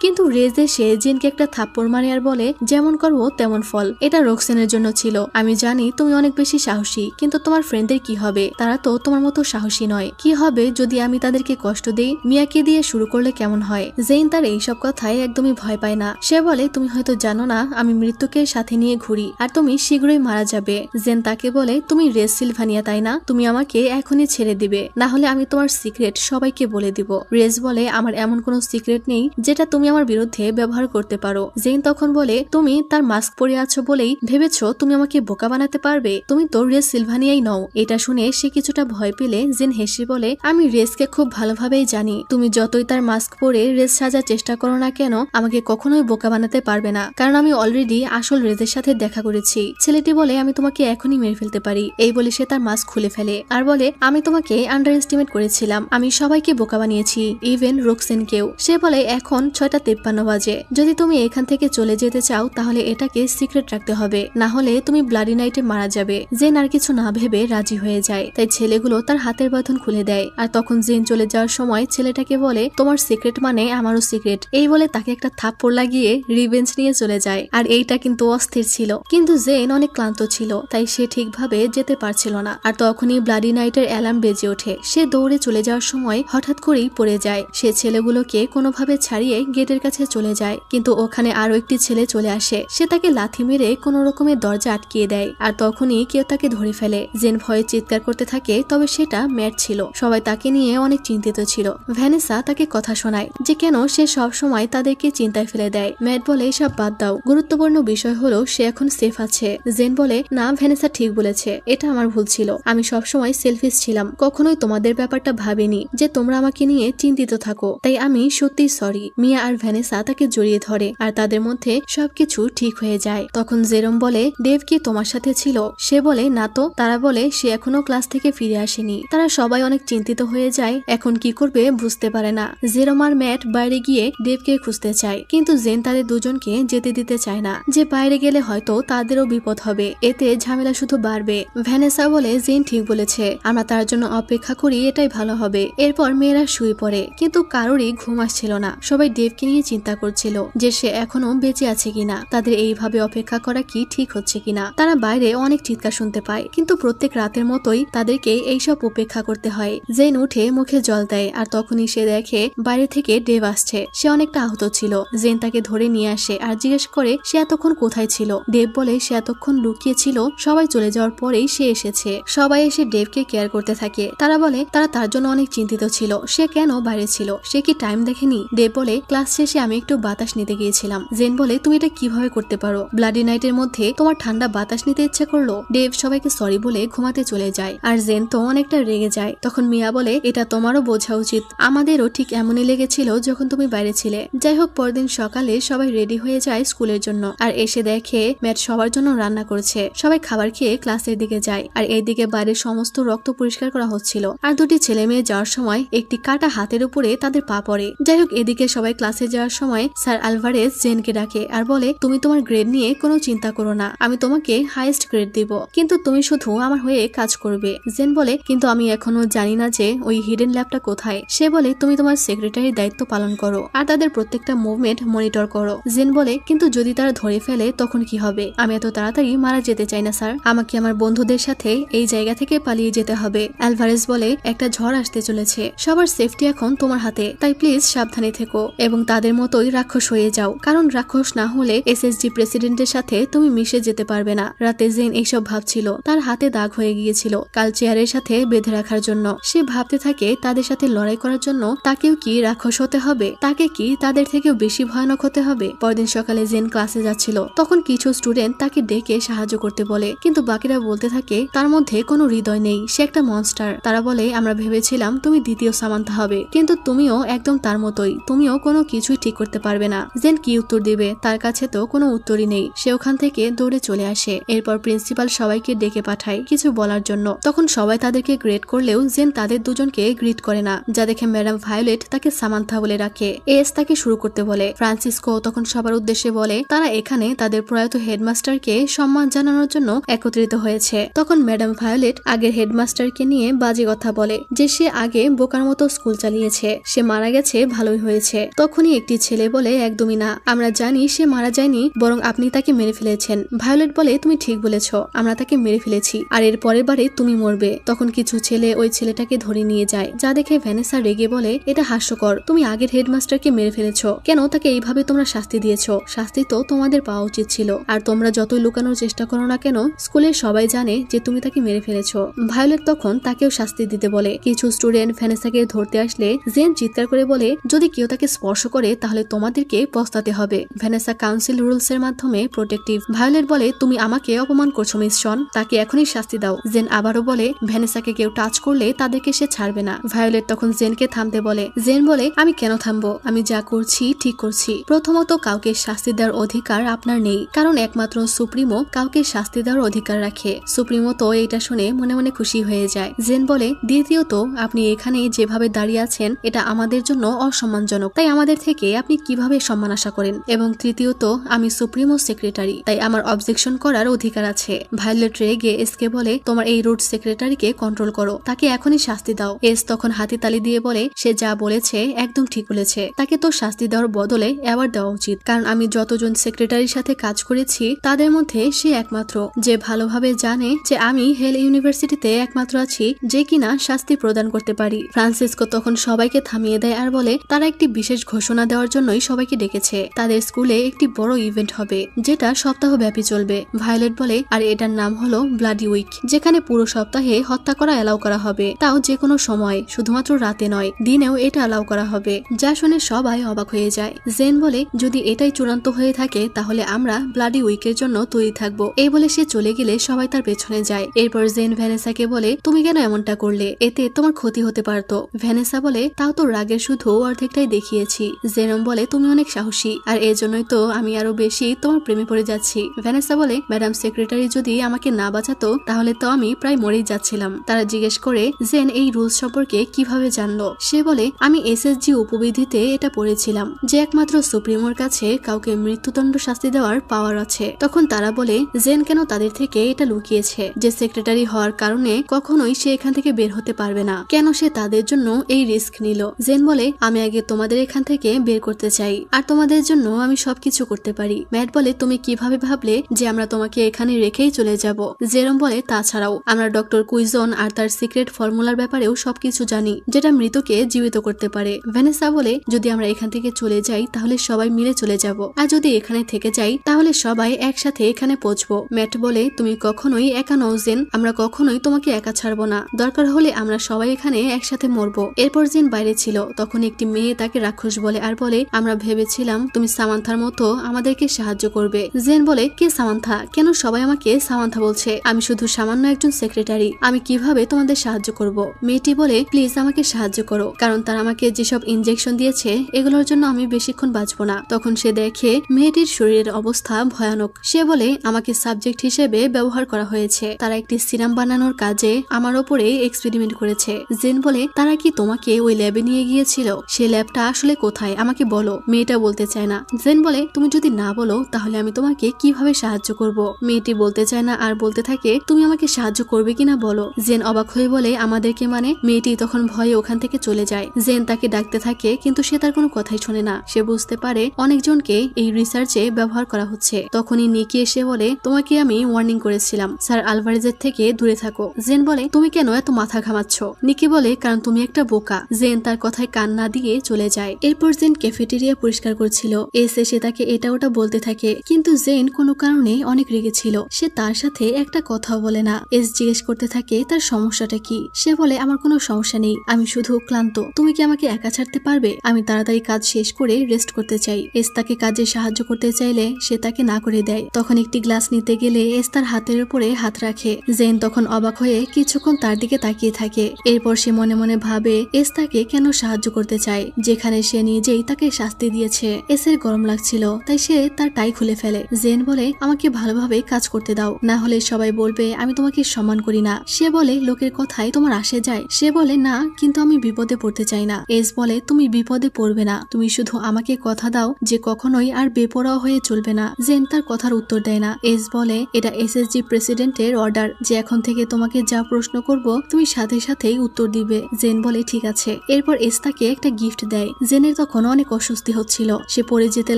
কিন্তু রেজ এসে জেনকে একটা থাপ্পড় মারে আর বলে যেমন করবো তেমন ফল, এটা রোক্সেনের জন্য ছিল। আমি জানি তুমি অনেক বেশি সাহসী, কিন্তু তোমার ফ্রেন্ডদের কি হবে? তারা তো তোমার মতো সাহসী নয়। কি হবে যদি আমি তাদেরকে কষ্ট দেই? মিয়াকে দিয়ে শুরু করলে কেমন হয়? জেন তার এইসব কথায় একদমই ভয় পায় না। সে বলে তুমি হয়তো জানো না আমি মৃত্যুকে সাথে নিয়ে ঘুরি আর তুমি শীঘ্রই মারা যাবে। জেন তাকে বলে তুমি রেস সিলভানিয়া তাই না? তুমি আমাকে এখনই ছেড়ে দিবে, না হলে আমি তোমার সিক্রেট সবাইকে বলে দিব। রেস বলে আমার এমন কোনো সিক্রেট নেই যেটা তুমি আমার বিরুদ্ধে ব্যবহার করতে পারো। জেন তখন বলে তুমি তার মাস্ক পরে আছো বলেই ভেবেছো তুমি আমাকে বোকা বানাতে পারবে? তুমি তো রেস সিলভানিয়াই নও। এটা শুনে সে কিছুটা ভয় পেলে জেন হেসে বলে আমি রেসকে খুব ভালোভাবেই জানি। তুমি যতই তার মাস্ক পরে রেস সাজার চেষ্টা করো না কেন আমাকে কখনোই বোকা বানাতে পারবে না, কারণ আমি অলরেডি আসল রেজের সাথে দেখা করেছি। ছেলেটি বলে আমি তোমাকে এখনই মেরে ফেলতে পারি। এই বলে সে তার মাস্ক খুলে ফেলে আর বলে আমি তোমাকে আন্ডার এস্টিমেট করেছিলাম, আমি সবাইকে বোকা বানিয়েছি, ইভেন রোক্সেনকেও। সে বলে এখন 6:53 বাজে, যদি তুমি এখান থেকে চলে যেতে চাও তাহলে এটাকে সিক্রেট রাখতে হবে, না হলে তুমি ব্লাডি নাইটে মারা যাবে। জেন আর কিছু না ভেবে রাজি হয়ে যায়। তাই ছেলেগুলো তার হাতের বাঁধন খুলে দেয়। আর তখন জেন চলে যাওয়ার সময় ছেলেটাকে বলে তোমার সিক্রেট মানে আমারও সিক্রেট। এই বলে তাকে একটা থাপ্পড় লাগিয়ে রিভেঞ্জ নিয়ে চলে যায়। আর এইটা কিন্তু অস্থির ছিল, কিন্তু জেন অনেক ক্লান্ত ছিল তাই সে ঠিকভাবে যেতে পারছিল না। আর তখনই ব্লাডি নাইটের অ্যালার্ম বেজে ওঠে। সে দৌড়ে চলে যাওয়ার সময় হঠাৎ করেই পড়ে যায়। সে ছেলেগুলোকে কোনোভাবে ছাড়িয়ে গেটের কাছে চলে যায়, কিন্তু ওখানে আরো একটি ছেলে চলে আসে। সে তাকে লাথি মেরে কোন রকমের দরজা আটকিয়ে দেয় আর তখনই কেউ তাকে ধরে ফেলে। জেন ভয়ে চিৎকার করতে থাকে, তবে সেটা ম্যাট ছিল। সবাই তাকে নিয়ে অনেক চিন্তিত ছিল। ভ্যানেসা তাকে কথা শোনায় যে কেন সে সব সময় তাদেরকে চিন্তায় ফেলে দেয়। ম্যাট বলে সব বাদ দাও, গুরুত্বপূর্ণ বিষয় হলো সে এখন সেফ আছে। জেন বলে না, ভ্যানেসা ঠিক বলেছে, এটা আমার ভুল ছিল। আমি সবসময় সেলফিশ ছিলাম, কখনোই তোমাদের ব্যাপারটা ভাবিনি যে তোমরা আমাকে নিয়ে চিন্তিত থাকো, তাই আমি সত্যি সরি। মিয়া আর ভ্যানেসা তাকে জড়িয়ে ধরে আর তাদের মধ্যে সবকিছু ঠিক হয়ে যায়। তখন জেরম বলে ডেভ কি তোমার সাথে ছিল? সে বলে না তো। তারা বলে সে এখনো ক্লাস থেকে ফিরে আসেনি। তারা সবাই অনেক চিন্তিত হয়ে যায়, এখন কি করবে বুঝতে পারে না। জেরম আর ম্যাট বাইরে গিয়ে ডেভকে খুঁজতে চায়, কিন্তু জেন তাদের দুজনকে যেতে দিতে চায় না, যে বাইরে গেলে হয়তো তাদেরও বিপদ হবে, এতে ঝামেলা শুধু বাড়বে। ভ্যানেসা বলে জেন ঠিক বলেছে, আমরা তার জন্য অপেক্ষা করি, এটাই ভালো হবে। এরপর মেয়েরা শুয়ে পড়ে, কিন্তু কারোরই ঘুম আসছিল না। সবাই ডেভকে নিয়ে চিন্তা করছিল যে সে এখনো বেঁচে আছে কিনা, তাদের এইভাবে অপেক্ষা করা কি ঠিক হচ্ছে কিনা। তারা বাইরে অনেক চিৎকার শুনতে পায়, কিন্তু প্রত্যেক রাতের মতোই তাদেরকে এইসব উপেক্ষা করতে হয়। জেন উঠে মুখে জল দেয় আর তখনই সে দেখে বাইরে থেকে ডেভ আসছে। সে অনেকটা আহত ছিল। জেন তাকে ধরে নিয়ে আসে আর জিজ্ঞেস করে সে এতক্ষণ কোথায় ছিল। ডেভ বলে সে এতক্ষণ লুকিয়ে ছিল, সবাই চলে যাওয়ার পরেই সে এসেছে। সবাই এসে ডেভকে কেয়ার করতে থাকে। তারা বলে তারা তার জন্য অনেক চিন্তিত ছিল, সে কেন বাইরে ছিল, সে কি টাইম দেখেনি। ডেভ বলে ক্লাস শেষে আমি একটু বাতাস নিতে গিয়েছিলাম। জেন বলে তুমি এটা কিভাবে করতে পারো? ব্লাডি নাইটের মধ্যে তোমার ঠান্ডা বাতাস নিতে ইচ্ছা করলো? ডেভ সবাইকে সরি বলে ঘুমাতে চলে যায় আর জেন তো অনেকটা রেগে যায়। তখন মিয়া বলে এটা তোমারও বোঝা উচিত, আমাদেরও ঠিক এমনই লেগেছিল যখন তুমি বাইরে ছিলে। যাই হোক, পরদিন সকালে সবাই রেডি হয়ে যায় স্কুলের জন্য আর এসে দেখে ম্যাট সবার জন্য রান্না করছে। সবাই খাবার খেয়ে ক্লাসের দিকে যায় আর এইদিকে বাইরের সমস্ত রক্ত পরিষ্কার করা হচ্ছিল। আর দুটি ছেলে মেয়ে যাওয়ার সময় একটি কাটা হাতের উপরে তাদের পা পড়ে। যাই হোক, এদিকে সবাই ক্লাসে যাওয়ার সময় স্যার আলভারেজ জেনকে ডাকে আর বলে তুমি তোমার গ্রেড নিয়ে কোনো চিন্তা করো না, আমি তোমাকে হাইয়েস্ট গ্রেড দিব, কিন্তু তুমি শুধু আমার হয়ে কাজ করবে। জেন বলে কিন্তু আমি এখনো জানি না যে ওই হিডেন ল্যাবটা কোথায়। সে বলে তুমি তোমার সেক্রেটারির দায়িত্ব পালন করো আর তাদের প্রত্যেকটা মুভমেন্ট মনিটর করো। জেন বলে কিন্তু যদি তারা ধরে ফেলে তখন কি হবে? আমি এত তাড়াতাড়ি মারা যেতে চাই না স্যার, আমাকে আমার বন্ধুদের সাথে এই জায়গা থেকে পালিয়ে যেতে হবে। অ্যালভারেজ বলে একটা ঝড় আসতে চলেছে, সবার সেফটি এখন তোমার হাতে, তাই প্লিজ সাবধানে থেকো এবং তাদের মতোই রাক্ষস হয়ে যাও, কারণ রাক্ষস না হলে এসএসজি প্রেসিডেন্টের সাথে তুমি মিশে যেতে পারবে না। রাতে জেন এইসব ভাবছিল, তার হাতে দাগ হয়ে গিয়েছিল কাল চেয়ারের সাথে বেঁধে রাখার জন্য। সে ভাবতে থাকে তাদের সাথে লড়াই করার জন্য তাকেও কি রাক্ষস হতে হবে, তাকে কি তাদের থেকেও বেশি ভয়ানক হতে হবে। পরদিন সকালে জেন ক্লাসে যাচ্ছিল, তখন কিছু স্টুডেন্ট তাকে ডেকে সাহায্য করতে বলে, কিন্তু বাকিরা বলতে থাকে তার মধ্যে কোনো হৃদয় নেই, সে একটা মনস্টার। তারা বলে আমরা ভেবেছিলাম তুমি দ্বিতীয় সামান্থা হবে, কিন্তু তুমিও একদম তার মতোই, তুমিও কোনো কিছুই ঠিক করতে পারবে না। জেন কি উত্তর দিবে, তার কাছে তো কোনো উত্তরই নেই। সে ওখান থেকে দৌড়ে চলে আসে। এরপর প্রিন্সিপাল সবাইকে ডেকে পাঠায় কিছু বলার জন্য। তখন সবাই তাদেরকে গ্রেড করলেও জেন তাদের দুজনকে গ্রিট করে না, যা দেখে ম্যাডাম ভায়োলেট তাকে সামান্থা বলে রাখে। এস তাকে শুরু করতে বলে। ফ্রান্সিসকো তখন সবার উদ্দেশ্যে বলে তারা এখানে তাদের প্রয়াত হেডমাস্টারকে সম্মান জানানোর জন্য একত্রিত হয়েছে। তখন ম্যাডাম ভায়োলেট আগের হেডমাস্টারকে নিয়ে বাজে কথা বলে যে সে আগে বোকার মতো স্কুল চালিয়েছে, সে মারা গেছে ভালোই হয়েছে। তখনই একটি ছেলে বলে একদমই না, আমরা জানি সে মারা যায়নি, বরং আপনি তাকে মেরে ফেলেছেন। ভায়োলেট বলে তুমি ঠিক বলেছ, আমরা তাকে মেরে ফেলেছি, আর এর পরের বারে তুমি মরবে। তখন কিছু ছেলে ওই ছেলেটাকে ধরে নিয়ে যায়, যা দেখে ভ্যানেসা রেগে বলে এটা হাস্যকর, তুমি আগের হেডমাস্টারকে মেরে ফেলেছ, কেন তাকে এইভাবে তোমরা শাস্তি দিয়েছ? শাস্তি তো তোমাদের পাওয়া উচিত ছিল, আর তোমরা যতই লুকানোর চেষ্টা করো না কেন স্কুলের সবাই জানে যে তুমি তাকে মেরে ফেলেছ। ভায়োলেট তখন তাকেও শাস্তি দিতে বলে। কিছু স্টুডেন্ট ভ্যানেসাকে ধরতে আসলে জেন চিৎকার করে বলে যদি কেউ তাকে স্পর্শ করে তাহলে তোমাদেরকে পস্তাতে হবে। ভ্যানেসা কাউন্সিল রুলস এর মাধ্যমে প্রোটেক্টিভ। ভায়োলেট বলে তুমি আমাকে অপমান করছো মিস শন, তাকে এখনই শাস্তি দাও। জেন আবারও বলে ভ্যানেসাকে কেউ টাচ করলে তাদেরকে সে ছাড়বে না। ভায়োলেট তখন জেনকে থামতে বলে। জেন বলে আমি কেন থামবো, আমি যা করছি ঠিক করছি। প্রথমত কাউকে শাস্তি দেওয়ার অধিকার আপনার নেই, কারণ একমাত্র সুপ্রিমো কাউকে শাস্তি দেওয়ার অধিকার রাখে। সুপ্রিমো তো এটা শুনে মনে মনে খুশি হয়ে যায়। জেন বলে দ্বিতীয়ত আপনি এখানে যেভাবে দাঁড়িয়ে আছেন এটা আমাদের জন্য অসম্মানজনক, তাই আমাদের থেকে আপনি কিভাবে সম্মান আশা করেন। এবং তৃতীয়ত আমি সুপ্রিমো সেক্রেটারি, তাই আমার অবজেকশন করার অধিকার আছে। ভায়োলেট রেগে এসকে বলে তোমার এই রুট সেক্রেটারিকে কন্ট্রোল করো, তাকে এখনই শাস্তি দাও। এস তখন হাতি তালি দিয়ে বলে সে যা বলেছে একদম ঠিক বলেছে, তাকে তো শাস্তি দেওয়ার বদলে অ্যাওয়ার্ড দেওয়া উচিত, কারণ আমি যতজন সেক্রেটারির সাথে কাজ করেছি তাদের মধ্যে সে একমাত্র যে ভালোভাবে জানে যে আমি হেল ইউনিভার্সিটিতে একমাত্র আছি যে কিনা শাস্তি প্রদান করতে পারি। ফ্রান্সিসকো তখন সবাইকে থামিয়ে দেয় আর বলে তারা একটি বিশেষ ঘোষণা দেওয়ার জন্যই সবাইকে ডেকেছে। তাদের স্কুলে একটি বড় ইভেন্ট হবে যেটা সপ্তাহব্যাপী চলবে। ভায়োলেট বলে আর এটার নাম হলো ব্লাডি উইক, যেখানে পুরো সপ্তাহে হত্যা করা এলাও করা হবে, তাও যে কোনো সময়, শুধুমাত্র রাতে নয় দিনেও এটা এলাও করা হবে। যা শুনে সবাই অবাক হয়ে যায়। জেন বলে যদি এটাই চূড়ান্ত হয়ে থাকে তাহলে আমরা ব্লাডি উইকের জন্য তৈরি থাকবো। এই বলে সে চলে গেলে সবাই তার পেছনে যায়। এরপর জেন ভ্যানেসাকে বলে তুমি কেন এমনটা করলে, এতে তোমার ক্ষতি হতে পারতো। ভ্যানেসা বলে তাও তো রাগের শুধু অর্ধেকটাই দেখিয়েছি। জেনম বলে তুমি অনেক সাহসী, আর এর জন্যই তো আমি আরো বেশি তোমার প্রেমে পড়ে যাচ্ছি। ভ্যানেসা বলে ম্যাডাম সেক্রেটারি যদি আমাকে না বাঁচাতো তাহলে তো আমি প্রায় মরেই যাচ্ছিলাম। তারা জিজ্ঞেস করে জেন এই রুলস সম্পর্কে কিভাবে জানলো। সে বলে আমি এসএসজি উপবিধিতে এটা পড়েছিলাম যে একমাত্র সুপ্রিমোর কাছে কাউকে মৃত্যুদণ্ড শাস্তি দেওয়ার পাওয়ার আছে। তখন তারা বলে জেন কেন তাদের থেকে এটা লুকিয়েছে, যে সেক্রেটারি হওয়ার কারণে কখনোই সে এখান থেকে বের হতে পারবে না, কেন সে তাদের জন্য এই রিস্ক নিল। জেন বলে আমি আগে তোমাদের এখান থেকে বের করতে চাই, আর তোমাদের জন্য আমি সবকিছু করতে পারি। ম্যাট বলে তুমি কিভাবে ভাবলে যে আমরা তোমাকে এখানে রেখেই চলে যাব। জেরম বলে তাছাড়াও আমরা ডক্টর কুইজন আর তার সিক্রেট ফর্মুলার ব্যাপারেও সবকিছু জানি যেটা মৃতকে জীবিত করতে পারে। ভ্যানেসা বলে যদি আমরা এখান থেকে চলে যাই তাহলে সবাই মিলে চলে যাব, আর যদি এখানে থেকে যাই তাহলে সবাই একসাথে এখানে পৌঁছবো। ম্যাট বলে তুমি কখনোই একা নও জেন, আমরা কখনোই তোমাকে একা ছাড়বো না, দরকার হলে আমরা সবাই এখানে একসাথে মরবো। এরপর জেন বাইরে ছিল, তখন একটি মেয়ে তাকে রাক্ষস বলে আর বলে আমরা ভেবেছিলাম তুমি সামান্থার মতো আমাদেরকে সাহায্য করবে। জেন বলে কে সামান্থা, কেন সবাই আমাকে সামান্থা বলছে, আমি শুধু সামান্য একজন সেক্রেটারি, আমি কিভাবে তোমাদের সাহায্য করব। মেয়েটি বলে প্লিজ আমাকে সাহায্য করো, কারণ তারা আমাকে যেসব ইনজেকশন দিয়েছে এগুলোর জন্য আমি বেশিক্ষণ বাঁচবো না। তখন সে দেখে মেয়েটির শরীরের অবস্থা ভয়ানক। সে বলে আমাকে সাবজেক্ট হিসেবে ব্যবহার করা হয়েছে, তারা একটি সিরাম বানানোর কাজে আমার ওপরে এক্সপেরিমেন্ট করেছে। জেন বলে তারা কি তোমাকে ওই ল্যাবে নিয়ে গিয়েছিল, সে ল্যাবটা আসলে কোথায় আমাকে বলো। মেয়েটা বলতে চায় না। জেন বলে তুমি যদি না বলো তাহলে আমি তোমাকে কিভাবে সাহায্য করব। মেয়েটি বলতে চায় না আর বলতে থাকে তুমি আমাকে সাহায্য করবে কিনা বলো। জেন অবাক হয়ে বলে আমাদেরকে মানে। মেয়েটি তখন ভয়ে ওখান থেকে চলে যায়। জেন তাকে ডাকতে থাকে কিন্তু সে তার কোনো কথাই শোনে না। সে বুঝতে পারে অনেকজনকে এই রিসার্চে ব্যবহার করা হচ্ছে। তখনই নিকি এসে বলে তোমাকে আমি ওয়ার্নিং করেছিলাম, স্যার আলভারেজের থেকে দূরে থাকো। জেন বলে তুমি কেন এত মাথা ঘামাচ্ছ, ঘুমাচ্ছ? নিকি বলে কারণ তুমি একটা বোকা। জেন তার কথায় কান না দিয়ে চলে যায়। এরপর জেন ক্যাফেটেরিয়া পরিষ্কার করছিল। এসে তাকে এটা ওটা বলতে থাকে, কিন্তু জেন কোনো কারণে অনেক রেগেছিল। সে তার সাথে একটা কথাও বলে না। এস জিজ্ঞেস করতে থাকে তার সমস্যাটা কি। সে বলে আমার কোনো সমস্যা নেই, আমি শুধু ক্লান্ত। তুমি কি আমাকে একা ছাড়তে পারবে? আমি তাড়াতাড়ি কাজ শেষ করে রেস্ট করতে চাই। এস তাকে কাজে সাহায্য করতে চাইলে সে তাকে না করে দেয়। তখন একটি গ্লাস নিতে গেলে এস তার হাতের উপরে হাত রাখে। জেন তখন অবাক হয়ে কিছুক্ষণ তার দিকে তাকিয়ে থাকে। এরপর সে মনে মনে ভাবে এস তাকে কেন সাহায্য করতে চায়, যেখানে সে নিজেই তাকে শাস্তি দিয়েছে। এসের গরম লাগছিল, তাই সে তার টাই খুলে ফেলে। জেন বলে আমাকে ভালোভাবে কাজ করতে দাও, না হলে সবাই বলবে আমি তোমাকে সম্মান করি না। সে বলে লোকের কথায় তোমার আসে যায়? সে বলে না, কিন্তু আমি বিপদে পড়তে চাই না। এস বলে তুমি বিপদে পড়বে না, তুমি শুধু আমাকে কথা দাও যে কখনোই আর বেপরোয়া হয়ে চলবে না। জেন তার কথার উত্তর দেয় না। এস বলে এটা এসএসজি প্রেসিডেন্টের অর্ডার যে এখন থেকে তোমাকে যা প্রশ্ন করব তুমি সাথে সাথেই উত্তর দিবে। জেন বলে ঠিক আছে। এরপর এস তাকে একটা গিফট দেয়। জেনের তখন অনেক অস্বস্তি হচ্ছিল, সে পড়ে যেতে